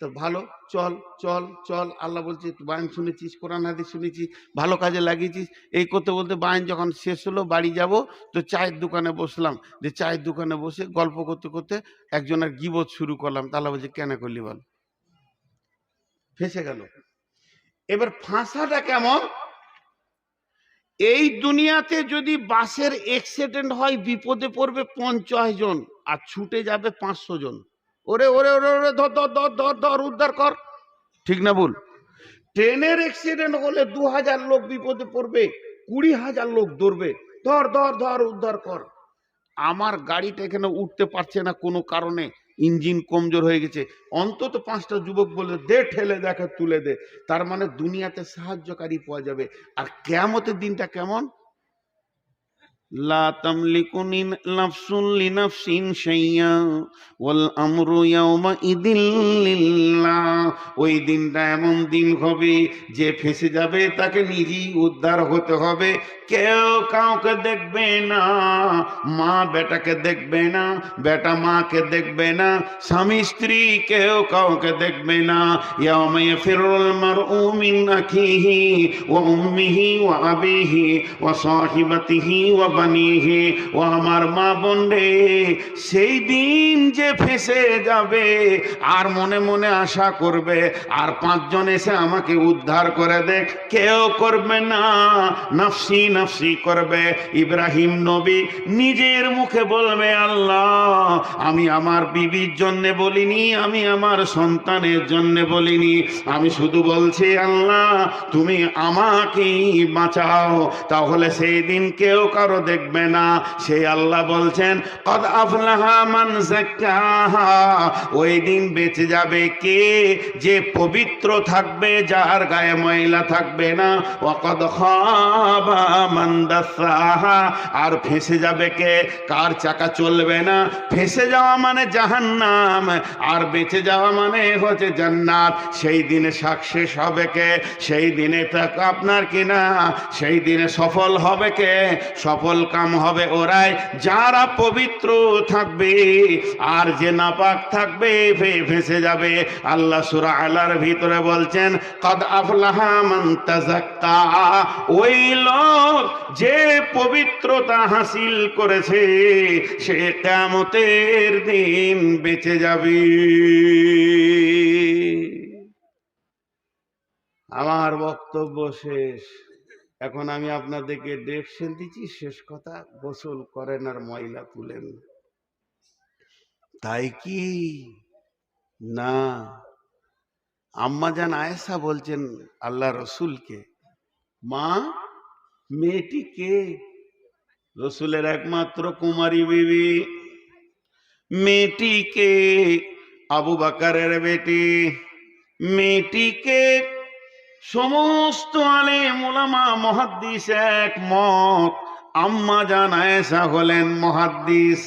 তো ভালো, চল চল চল, আল্লাহ বলছে বায়ান শুনেছিস, কোরআন হাদিস শুনেছিস, ভালো কাজে লাগিয়েছিস, এই করতে বলতে বায়ান যখন শেষ হলো বাড়ি যাব, তো চায়ের দোকানে বসলাম, যে চায়ের দোকানে বসে গল্প করতে করতে একজনের গীবত শুরু করলাম। তা আল্লাহ বলছে কেন করলি বল? ফেসে গেল। এবার ফাঁসাটা কেমন? এই দুনিয়াতে যদি বাসের অ্যাক্সিডেন্ট হয়, বিপদে পড়বে 50 জন আর ছুটে যাবে 500 জন। ওরে ওরে ওরে ওরে, ধর ধর ধর ধর ধর, উদ্ধার কর, ঠিক না ভুল? ট্রেনের অ্যাক্সিডেন্ট হলে 2000 লোক বিপদে পড়বে, 20,000 লোক দৌড়বে, ধর ধর ধর উদ্ধার কর। আমার গাড়িটা এখানে উঠতে পারছে না কোনো কারণে, ইঞ্জিন কমজোর হয়ে গেছে, অন্তত 5টা যুবক বলে দে, ঠেলে দেখে তুলে দে। তার মানে দুনিয়াতে সাহায্যকারী পাওয়া যাবে। আর কিয়ামতের দিনটা কেমন? লা তামলিকু নাফসুন লিনাফসিন শাইয়্যা ওয়াল আমরু ইয়াওমা ইদিল লিল্লাহ। ওই দিনটা এমন দিন হবে যে ফেঁসে যাবে তাকে নিজেই উদ্ধার হতে হবে, কেউ কাউকে দেখবে না। মা বেটাকে দেখবে না, বেটা মাকে দেখবে না, স্বামী স্ত্রী কেউ কাউকে দেখবে না। ইয়াওমা ইয়াফিরুল মারউ মিন আখিহি ওয়া উম্মিহি ওয়া আবিহি ওয়া সাহিবাতিহি ওয়া বানিহি। ও আমার মা বোন রে, সেই দিন যে ফেঁসে যাবে আর মনে মনে আশা করবে আর 5 জন এসে আমাকে উদ্ধার করে দে, কেউ করবে না, নফসি নফসি করবে। ইব্রাহিম নবী নিজের মুখে বলবে, আল্লাহ আমি আমার বিবির জন্য বলিনি, আমি আমার সন্তানের জন্য বলিনি, আমি শুধু বলছি আল্লাহ তুমি আমাকেই বাঁচাও। তাহলে সেই দিন কেউ কারো দেখবে না। সেই আল্লাহ বলছেন কদ আফলাহা মান যাক্কাহা। ওই দিন বেঁচে যাবে কে? যে পবিত্র থাকবে, যার গায়ে ময়লা থাকবে না। ওয়া কদ খাবা মান দাসাহা। আর ফেঁসে যাবে কে? কার চাকা চলবে না। ফেঁসে যাওয়া মানে জাহান্নাম, আর বেঁচে যাওয়া মানে হচ্ছে জান্নাত। সেই দিনে সাকসেস হবে কে? সেই দিনে আপনার কিনা সেই দিনে সফল হবে কে? সফল কাম হবে ওরাই যারা পবিত্র থাকবে, আর যে নাপাক থাকবে ফেঁসে যাবে। আল্লাহ সূরা আলার ভিতরে বলছেন কদ আফলাহা মান তাযাক্কা। ওই লোক যে পবিত্রতা হাসিল করেছে সে কিয়ামতের দিন বেঁচে যাবে। আমার বক্তব্য শেষ। এখন আমি আপনাদেরকে ডিরেকশন দিচ্ছি, শেষ কথা, গোসল করেন আর ময়লা তুলেন। তাই কি না? আম্মাজান আয়েশা বলছেন আল্লাহ রসুলকে, মা মেয়েটি কে? রসুলের একমাত্র কুমারী বিবি। মেয়েটি কে? আবু বকরের বেটি। মেয়েটি কে? সমস্ত আলেম ওলামা মুহাদ্দিস একমত, আম্মাজান আয়েশা হলেন মুহাদ্দিস।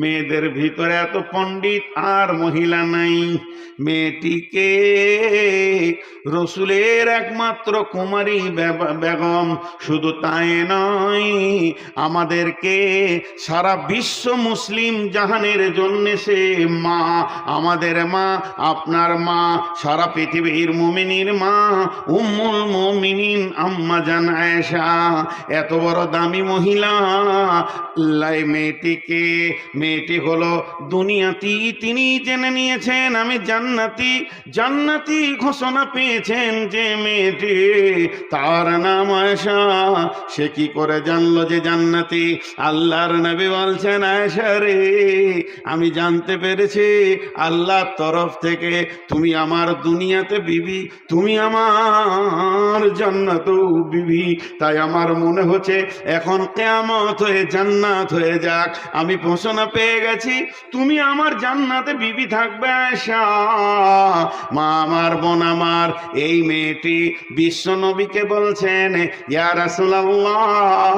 মেয়েদের ভিতরে এত পণ্ডিত আর মহিলা নাই। মেয়েটিকে রসুলের একমাত্র কুমারী বেগম। শুধু তাই নয়, আমাদেরকে সারা বিশ্ব মুসলিম জাহানের জন্য সে মা, আমাদের মা, আপনার মা, সারা পৃথিবীর মুমিনীর মা, উম্মুল মুমিনিন আম্মাজান আয়েশা। এত বড় দামি মহিলা। মেয়েটিকে, মেয়েটি হলো দুনিয়াতি। তিনি জেনে নিয়েছেন আমি জান্নাতি, জান্নাতি ঘোষণা পেয়েছেন যে মেয়েটি, তার নাম আয়েশা। সে কি করে জানলো যে জান্নাতি? আল্লাহর নবী বলছেন, আয়েশা রে আমি জানতে পেরেছি আল্লাহর তরফ থেকে তুমি আমার দুনিয়াতে বিবি, তুমি আমার জান্নাতেও বিবি। তাই আমার মনে হচ্ছে এখন কিয়ামত হয়ে জান্নাত হয়ে যাক। আমি ঘোষণা পেয়ে গেছি তুমি আমার জান্নাতে বিবি থাকবে আয়েশা। মা আমার, বোন আমার, এই মেয়েটি বিশ্ব নবীকে বলছেন, ইয়া রাসূলুল্লাহ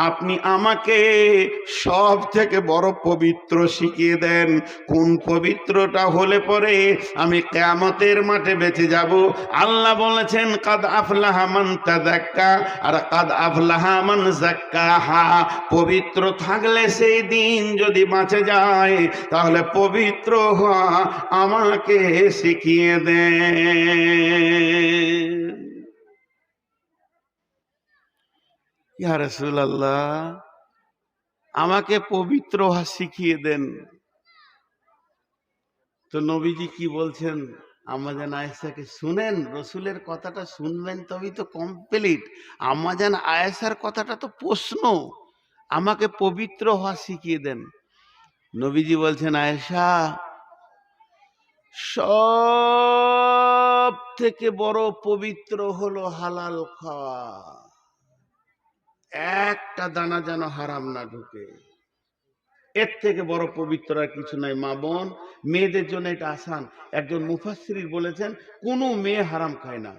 আপনি আমাকে সব থেকে বড় পবিত্র শিখিয়ে দেন। কোন পবিত্রটা হলে পরে আমি কিয়ামতের মাঠে বেঁচে যাব? আল্লাহ বলেছেন কাদ আফলাহা মান তাযাক্কা আর কাদ আফলাহা মান যাক্কাহা। পবিত্র থাকলে সেই দিন যদি বাঁচে যায় তাহলে পবিত্র হওয়া আমাকে শিখিয়ে দেন। ইয়া রাসূলুল্লাহ আমাকে পবিত্র হওয়া শিখিয়ে দেন। তো নবীজি কি বলছেন আম্মাজান আয়েশাকে? শুনেন, রসুলের কথাটা শুনবেন তবেই তো কমপ্লিট। আম্মাজান আয়েশার কথাটা তো প্রশ্ন, আমাকে পবিত্র হওয়া শিখিয়ে দেন। নবীজি বলছেন, আয়েশা সব থেকে বড় পবিত্র হলো হালাল খাওয়া, একটা দানা যেন হারাম না ঢুকে। এর থেকে বড় পবিত্র আর কিছু নাই। মা বোন, মেয়েদের জন্য এটা আসান। একজন মুফাসসির বলেছেন কোনো মেয়ে হারাম খায় না,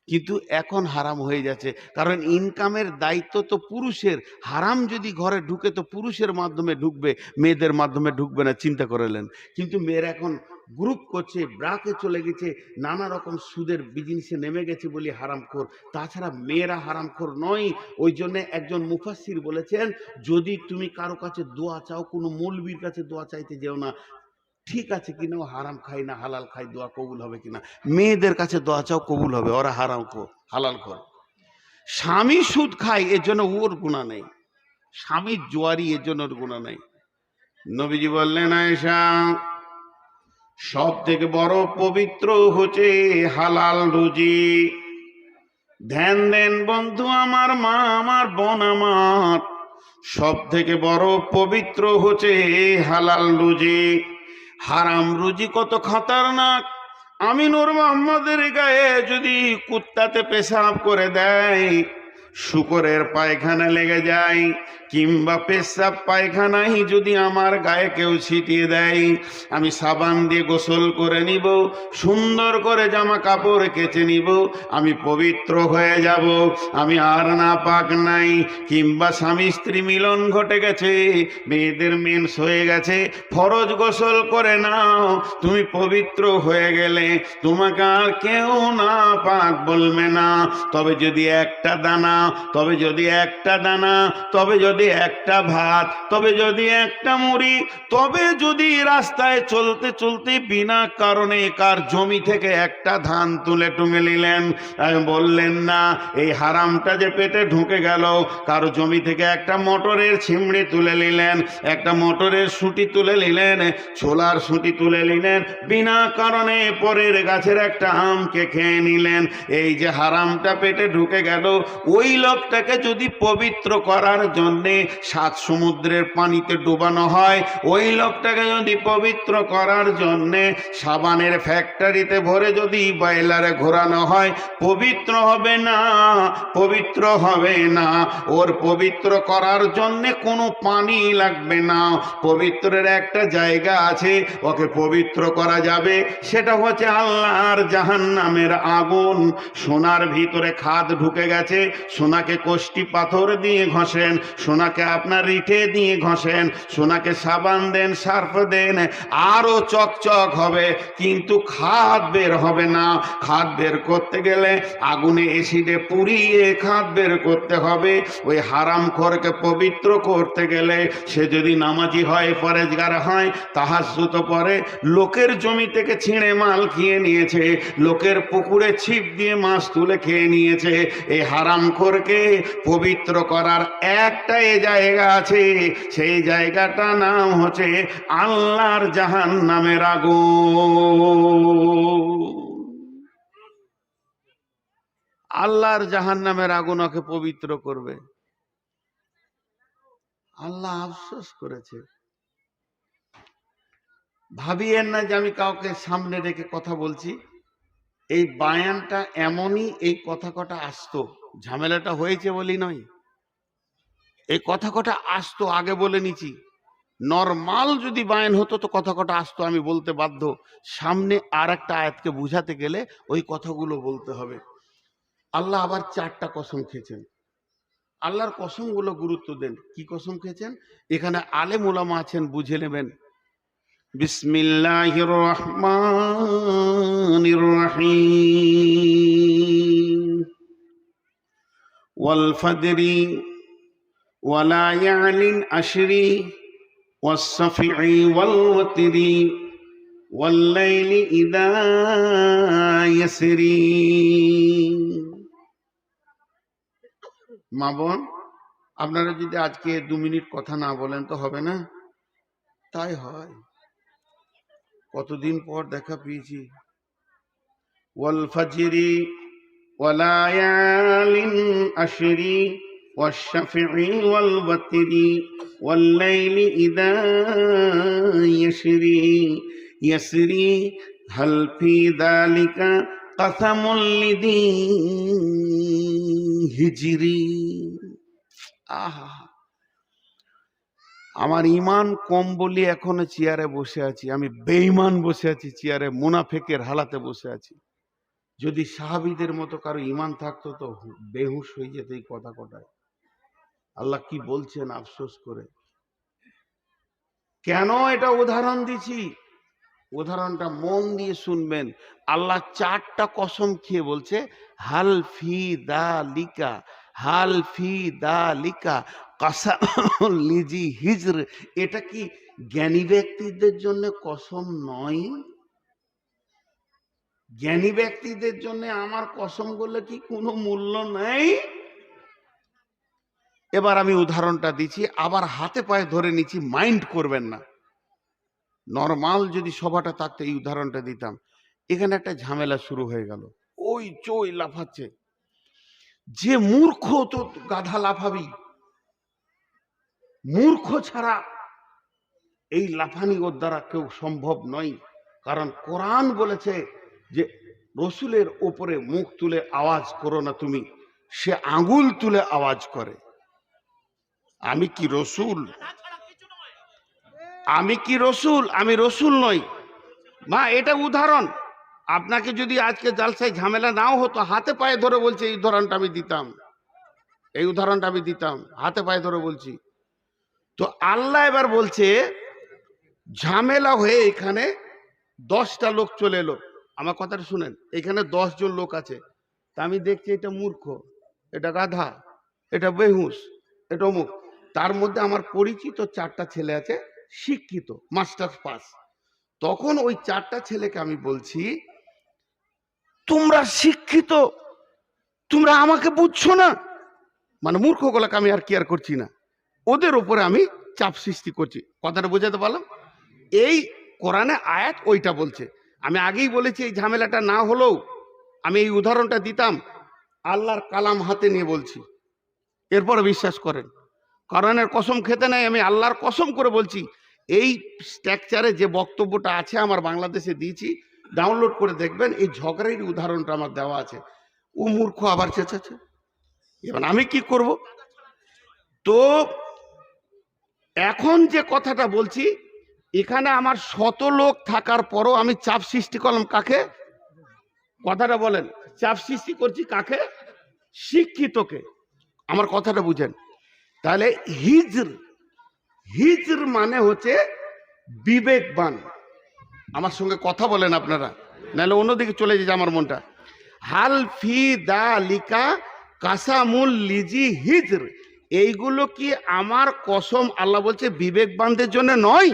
কিন্তু এখন হারাম হয়ে যাচ্ছে, কারণ ইনকামের দায়িত্ব তো পুরুষের। হারাম যদি ঘরে ঢুকে তো পুরুষের মাধ্যমে ঢুকবে, মেয়েদের মাধ্যমে ঢুকবে না, চিন্তা করলেন। কিন্তু মেয়েরা এখন গ্রুপ করছে, ব্রাকে চলে গেছে, নানা রকম সুদের বিজনেসে নেমে গেছে বলে হারামখোর। তাছাড়া মেয়েরা হারামখোর নয়। ওই জন্য একজন মুফাসসির বলেছেন, যদি তুমি কারো কাছে দোয়া চাও, কোনো মৌলবীর কাছে দোয়া চাইতে যেও না। ঠিক আছে কিনা ও হারাম খাই না হালাল খাই, দোয়া কবুল হবে কিনা। মেয়েদের কাছে দোয়া চাও, কবুল হবে, ওরা হারাম খোর হালাল খোর। স্বামী সুদ খায়, এর জন্য ওর গুনাহ নেই। স্বামী জোয়ারি, এর জন্য ওর গুনাহ নেই। নবীজি বললেন, আয়েশা, সব থেকে বড় পবিত্র হচ্ছে হালাল রুজি। ধ্যান দেন বন্ধু আমার, মা আমার, বোন আমার, সব থেকে বড় পবিত্র হচ্ছে হালাল রুজি। হারাম রুজি কত খতরনাক। আমি নূর মোহাম্মদের গায়ে যদি কুত্তাতে পেশাব করে দেয়, শুকরের পায়খানা লেগে যায়, কিংবা পেশাব পায়খানাই যদি আমার গায়ে কেউ ছিটিয়ে দেয়, আমি সাবান দিয়ে গোসল করে নিব, সুন্দর করে জামা কাপড় কেচে নিব, আমি পবিত্র হয়ে যাব, আমি আর না পাক নাই। কিংবা স্বামী স্ত্রী মিলন ঘটে গেছে, মেয়েদের মেন্স হয়ে গেছে, ফরজ গোসল করে নাও, তুমি পবিত্র হয়ে গেলে, তোমাকে আর কেউ না পাক বলবে না। তবে যদি একটা দানা, তবে যদি একটা দানা, তবে যদি একটা ভাত, তবে যদি একটা মুড়ি, তবে যদি রাস্তায় চলতে চলতে বিনা কারণে কার জমি থেকে একটা ধান তুলে টুঙে নিলেন, বললেন না এই হারামটা যে পেটে ঢুকে গেল, কারো জমি থেকে একটা মটরের ছিমড়ি তুলে নিলেন, একটা মটরের সুটি তুলে নিলেন, ছোলার সুটি তুলে নিলেন, বিনা কারণে পরের গাছের একটা আমকে খেয়ে নিলেন, এই যে হারামটা পেটে ঢুকে গেল, ওই লোকটাকে যদি পবিত্র করার জন্যে 7 সমুদ্রের পানিতে ডুবানো হয়, ওই লোকটাকে যদি পবিত্র করার জন্যে সাবানের ফ্যাক্টরিতে ভরে যদি বয়লারে ঘোরানো হয়, পবিত্র হবে না, পবিত্র হবে না। ওর পবিত্র করার জন্যে কোনো পানি লাগবে না। পবিত্রের একটা জায়গা আছে, ওকে পবিত্র করা যাবে, সেটা হচ্ছে আল্লাহর জাহান্নামের আগুন। সোনার ভিতরে খাদ ঢুকে গেছে, সোনাকে কষ্টি পাথর দিয়ে ঘষেন, সোনাকে আপনার রিঠে দিয়ে ঘষেন, সোনাকে সাবান দেন, সার্ফ দেন, আরো চকচক হবে, কিন্তু খাদ বের হবে না। খাদ বের করতে গেলে আগুনে এসিডে পুড়িয়ে খাদ বের করতে হবে। ওই হারামখোরকে পবিত্র করতে গেলে, সে যদি নামাজি হয়, পরেজগার হয়, তাহাজ্জুদ পড়ে, লোকের জমি থেকে ছিঁড়ে মাল খেয়ে নিয়েছে, লোকের পুকুরে ছিপ দিয়ে মাছ তুলে খেয়ে নিয়েছে, এই হারামখোরকে পবিত্র করার একটাই জায়গা আছে, সেই জায়গাটা নাম হচ্ছে আল্লাহর জাহান্নামের আগুন। আল্লাহর জাহান্নামের আগুন ওকে পবিত্র করবে। আল্লাহ আফসোস করেছে। ভাবিয়েন না যে আমি কাউকে সামনে রেখে কথা বলছি। এই বায়ানটা এমনই, এই কথা কটা আসতো, ঝামেলাটা হয়েছে বলি নয়, এই কথা কটা আসতো, আগে বলে নিছি। নরমাল যদি বায়ান হতো তো কথা কটা আসতো, আমি বলতে বাধ্য। সামনে আর একটা আয়াতকে বুঝাতে গেলে ওই কথাগুলো বলতে হবে। আল্লাহ আবার 4টা কসম খেয়েছেন। আল্লাহর কসমগুলো গুরুত্ব দেন। কি কসম খেয়েছেন এখানে আলেম ওলামা আছেন, বুঝে নেবেন। বিসমিল্লাহির রহমানির রহিম। ওয়াল ফাজরি ওয়ালা ইয়ালিন আশরি ওয়াস সাফি ওয়াল ওয়াতরি ওয়াল লাইলি ইযা ইয়াসরি। মা বোন, আপনারা যদি আজকে 2 মিনিট কথা না বলেন তো হবে না। তাই হয়, কতদিন পর দেখা পেয়েছি। ওয়াল ফাজরি ওয়ালা ইয়ালিন আশরি ওয়াস শাফি ওয়াল ওয়াতরি ওয়াল লাইলি ইযা ইয়াসরি ইয়াসরি হাল ফি যালিকা কাসামুল লিযি হিজরি। আহা, আমার ইমান কম বলি এখনো চেয়ারে বসে আছি, আমি বেঈমান বসে আছি চেয়ারে, মুনাফিকের হালাতে বসে আছি। যদি সাহাবীদের মতো কারো ইমান থাকতো তো বেহুশ হয়ে যেত এই কথা কটায়। আল্লাহ কি বলছেন আফসোস করে। কেন এটা উদাহরণ দিছি, উদাহরণটা মন দিয়ে শুনবেন। আল্লাহ 4টা কসম খেয়ে বলছে, হাল ফি দালিকা, হাল ফি দালিকা কাসামুল লিযি হিজর। এটা কি জ্ঞানী ব্যক্তিদের জন্য কসম নয়? জ্ঞানী ব্যক্তিদের জন্য আমার কসম বললে কি কোনো মূল্য নেই? এবার আমি উদাহরণটা দিচ্ছি, আবার হাতে পায়ে ধরে নিচ্ছি, মাইন্ড করবেন না। নরমাল যদি সভাটা থাকতো এই উদাহরণটা দিতাম। এখানে একটা ঝামেলা শুরু হয়ে গেল, ওই চই লাফাচ্ছে। যে মূর্খ তো গাধা লাফাবি, মূর্খ ছাড়া এই লাফানি ওর দ্বারা কেউ সম্ভব নয়। কারণ কোরআন বলেছে যে রসুলের ওপরে মুখ তুলে আওয়াজ করো না তুমি, সে আঙ্গুল তুলে আওয়াজ করে। আমি কি রসুল? আমি কি রসুল? আমি রসুল নই মা। এটা উদাহরণ। আপনাকে যদি আজকে জালসায় ঝামেলা নাও হতো, হাতে পায়ে ধরে বলছে এই উদাহরণটা আমি দিতাম, এই উদাহরণটা আমি দিতাম, হাতে পায়ে ধরে বলছি। তো আল্লাহ এবার বলছে ঝামেলা হয়ে এখানে 10টা লোক চলে এলো। আমার কথাটা শুনেন, এখানে 10 জন লোক আছে। তা আমি দেখছি এটা মূর্খ, এটা গাধা, এটা বেহুশ, এটা অমুক। তার মধ্যে আমার পরিচিত 4টা ছেলে আছে শিক্ষিত, মাস্টার্স পাস। তখন ওই 4টা ছেলেকে আমি বলছি, তোমরা শিক্ষিত, তোমরা আমাকে বুঝছো না। মানে মূর্খ গুলাকে আমি আর কেয়ার করছি না, ওদের উপরে আমি চাপ সৃষ্টি করছি। কথাটা বোঝাতে পারলাম? এই কোরআনে আয়াত ওইটা বলছে। আমি আগেই বলেছি এই ঝামেলাটা না হলেও আমি এই উদাহরণটা দিতাম। আল্লাহর কালাম হাতে নিয়ে বলছি, এরপরে বিশ্বাস করেন। কোরআনের কসম খেতে নাই, আমি আল্লাহর কসম করে বলছি। এই স্ট্রাকচারে যে বক্তব্যটা আছে আমার বাংলাদেশে দিয়েছি, ডাউনলোড করে দেখবেন। এই ঝগড়ার উদাহরণটা আমার দেওয়া আছে। ও মূর্খ আবার চেঁচাচ্ছে, এবার আমি কি করব? তো এখন যে কথাটা বলছি, এখানে আমার 100 লোক থাকার পরও আমি চাপ সৃষ্টি করলাম কাকে? কথাটা বলেন, চাপ সৃষ্টি করছি কাকে? শিক্ষিতকে। আমার কথাটা বুঝেন। তাহলে হিজর, হিজর মানে হচ্ছে বিবেকবান। আমার সঙ্গে কথা বলেন আপনারা, নাহলে অন্যদিকে চলে যেতে আমার মনটা। হাল ফি দালিকা কাসামুল লিযি হিজর, এইগুলো কি আমার কসম আল্লাহ বলছে বিবেকবানদের জন্য নয়?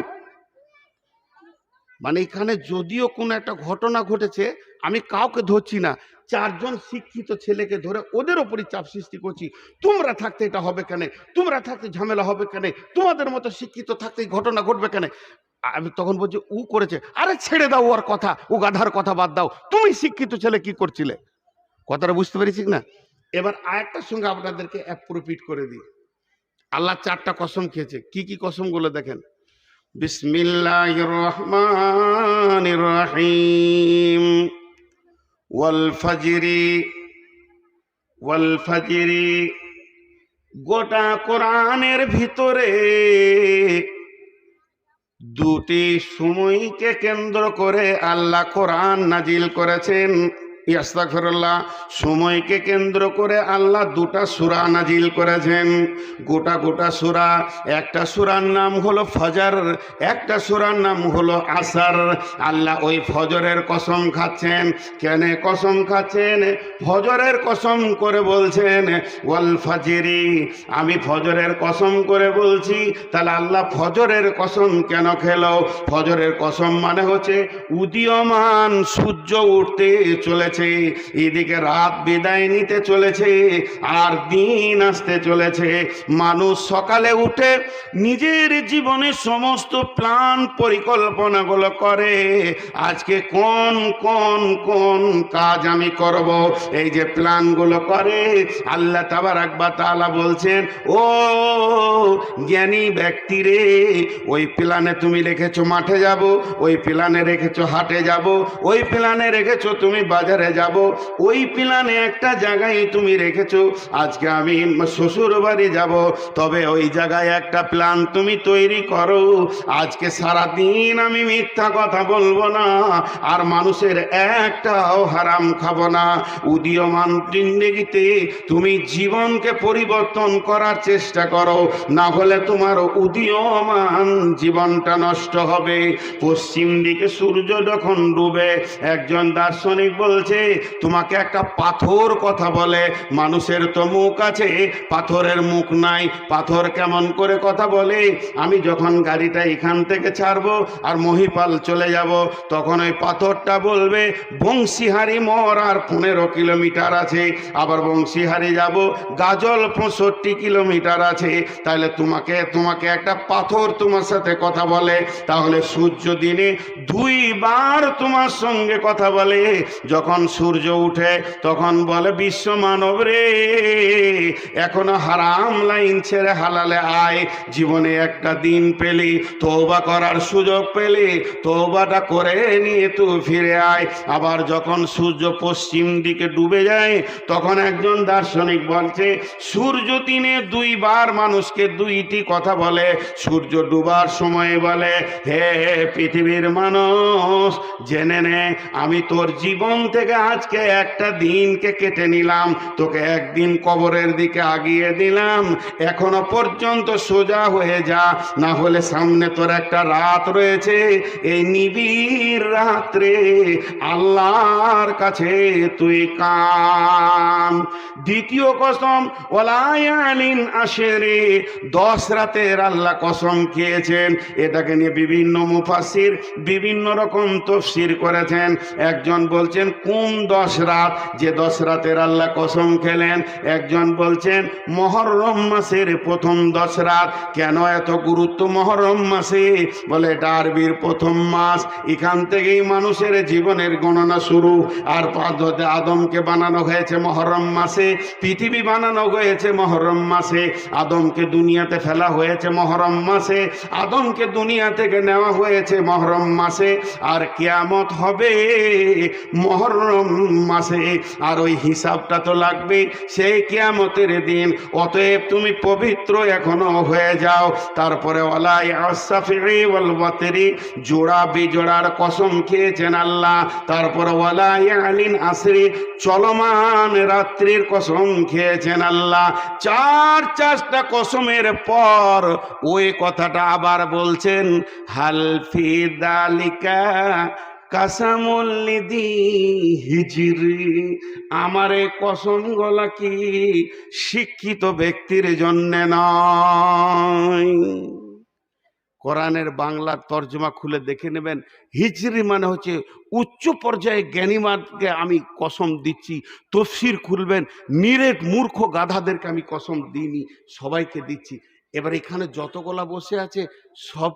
মানে এখানে যদিও কোনো একটা ঘটনা ঘটেছে, আমি কাউকে ধরছি না, 4 জন শিক্ষিত ছেলেকে ধরে ওদের ওপরই চাপ সৃষ্টি করছি। তোমরা থাকতে এটা হবে কেন? তোমরা থাকতে ঝামেলা হবে কেন? তোমাদের মতো শিক্ষিত থাকতে এই ঘটনা ঘটবে কেন? আমি তখন বলছি ও করেছে। আরে ছেড়ে দাও ওর কথা, ও গাধার কথা বাদ দাও। তুমি শিক্ষিত ছেলে কি করছিলে? কথাটা বুঝতে পেরেছি না? এবার আরেকটার সঙ্গে আপনাদেরকে অ্যাপ্রোপ্রিয়েট করে দিই। আল্লাহ 4টা কসম খেয়েছে। কি কি কসমগুলো দেখেন। বিসমিল্লাহির রহমানির রহিম। ওয়াল ফাজরি, ওয়াল ফাজরি। গোটা কোরআনের ভিতরে 2টি সময়কে কেন্দ্র করে আল্লাহ কোরআন নাজিল করেছেন। আস্তাগফিরুল্লাহ। সময়কে কেন্দ্র করে আল্লাহ 2টা সূরা নাজিল করেছেন। গোটা সূরা। একটা সূরার নাম হলো ফজর, একটা সূরার নাম হলো আসর। আল্লাহ ওই ফজরের কসম খাচ্ছেন। কেন কসম খাচ্ছেন? ফজরের কসম করে বলছেন ওয়াল ফাজরি, আমি ফজরের কসম করে বলছি। তাহলে আল্লাহ ফজরের কসম কেন খেলো? ফজরের কসম মানে হচ্ছে উদীয়মান সূর্য উঠতে চলেছে, এদিকে রাত বিদায় নিতে চলেছে, আর দিন আসতে চলেছে। মানুষ সকালে উঠে নিজের জীবনের সমস্ত প্ল্যান পরিকল্পনাগুলো করে, আজকে কোন কোন কোন কাজ আমি করব, এই যে প্ল্যানগুলো করে। আল্লাহ তাবারাক ওয়া তাআলা বলছেন, ও জ্ঞানী ব্যক্তি রে, ওই প্ল্যানে তুমি রেখেছো মাঠে যাব, ওই প্ল্যানে রেখেছো হাটে যাব, ওই প্ল্যানে রেখেছো তুমি বাজারে ঘরে যাব, ওই প্ল্যানে একটা জায়গায় তুমি রেখেছো আজকে আমি শ্বশুর বাড়ি যাব, তবে ওই জায়গায় একটা প্ল্যান তুমি তৈরি করো, আজকে সারাদিন আমি মিথ্যা কথা বলবো না, আর মানুষের একটাও হারাম খাবো না। উদীয়মান জিন্দেগিতে তুমি জীবনকে পরিবর্তন করার চেষ্টা করো, না হলে তোমার উদীয়মান জীবনটা নষ্ট হবে। পশ্চিম দিকে সূর্য যখন ডুবে, একজন দার্শনিক বলছে তোমাকে একটা পাথর কথা বলে, মানুষের তো মুখ আছে, পাথরের মুখ নাই, পাথর কেমন করে কথা বলে? আমি যখন গাড়িটা এখান থেকে ছাড়বো আর মহিপাল চলে যাব, তখন ওই পাথরটা বলবে বংশীহারি মোর আর 15 কিলোমিটার আছে, আবার বংশীহারি যাব গাজল 65 কিলোমিটার আছে। তাহলে তোমাকে একটা পাথর তোমার সাথে কথা বলে, তাহলে সূর্য দিনে 2 বার তোমার সঙ্গে কথা বলে। যখন সূর্য উঠে তখন বলে বিশ্ব মানব রে, এখনো হারাম লাইন ছেড়ে হালালে আয়, জীবনে একটা দিন পেলি, তওবা করার সুযোগ পেলি, তওবাটা করে নিয়ে তুই ফিরে আয়। আবার যখন সূর্য পশ্চিম দিকে ডুবে যায়, তখন একজন দার্শনিক বলছে সূর্য দিনে 2 বার মানুষকে 2টি কথা বলে। সূর্য ডুবার সময় বলে হে পৃথিবীর মানুষ, জেনে নে আমি তোর জীবন থেকে আজকে একটা দিনকে কেটে নিলাম, তোকে একদিন কবরের দিকে আগিয়ে দিলাম, এখনো পর্যন্ত সোজা হয়ে যা, না হলে সামনে তোর একটা রাত রয়েছে, এই নিবিড় রাত্রে আল্লাহর কাছে তুই কান। দ্বিতীয় কসম ওয়ালায়ালিন আশেরে, 10 রাতের আল্লাহ কসম খেয়েছেন। এটাকে নিয়ে বিভিন্ন মুফাসসির বিভিন্ন রকম তাফসীর করেছেন। একজন বলছেন কোন 10 রাত, যে 10 রাতের আল্লাহ কসম খেলেন। একজন বলছেন মুহররম মাসের প্রথম 10 রাত। কেন এত গুরুত্ব মুহররম মাসে? বলে এটা আরবির প্রথম মাস, এখান থেকেই মানুষের জীবনের গণনা শুরু। আর পদ্ধতি আদমকে বানানো হয়েছে মুহররম মাসে, পৃথিবী বানানো হয়েছে মুহররম মাসে, আদমকে দুনিয়াতে ফেলা হয়েছে মুহররম মাসে, আদমকে দুনিয়া থেকে নেওয়া হয়েছে মুহররম মাসে, আর কিয়ামত হবে মুহররম মাসে। আর ওই হিসাবটা তো লাগবে সেই কিয়ামতের দিন। অতএব তুমি পবিত্র এখনো হয়ে যাও। তারপরে ওয়ালা ইয়াসাফি ওয়াল ওয়াতরি, জোড়া বিজোড়ার কসম খেয়েছেন আল্লাহ। তারপরে ওয়ালা ইয়ালিন আসরি, চলমান রাত্রির কসম খেয়েছেন আল্লাহ। 4টা কসমের পর ওই কথাটা আবার বলছেন হাল ফি দালিকা কাসামুল লিদি হিজরি, আমার এই কসম গলা কি শিক্ষিত ব্যক্তির জন্য নয়। কোরআনের বাংলা তর্জমা খুলে দেখে নেবেন, হিজরি মানে হচ্ছে উচ্চ পর্যায়ে জ্ঞানীমানকে আমি কসম দিচ্ছি। তফসির খুলবেন, নিরেট মূর্খ গাধাদেরকে আমি কসম দিইনি, সবাইকে দিচ্ছি। এবার এখানে যতগুলা বসে আছে সব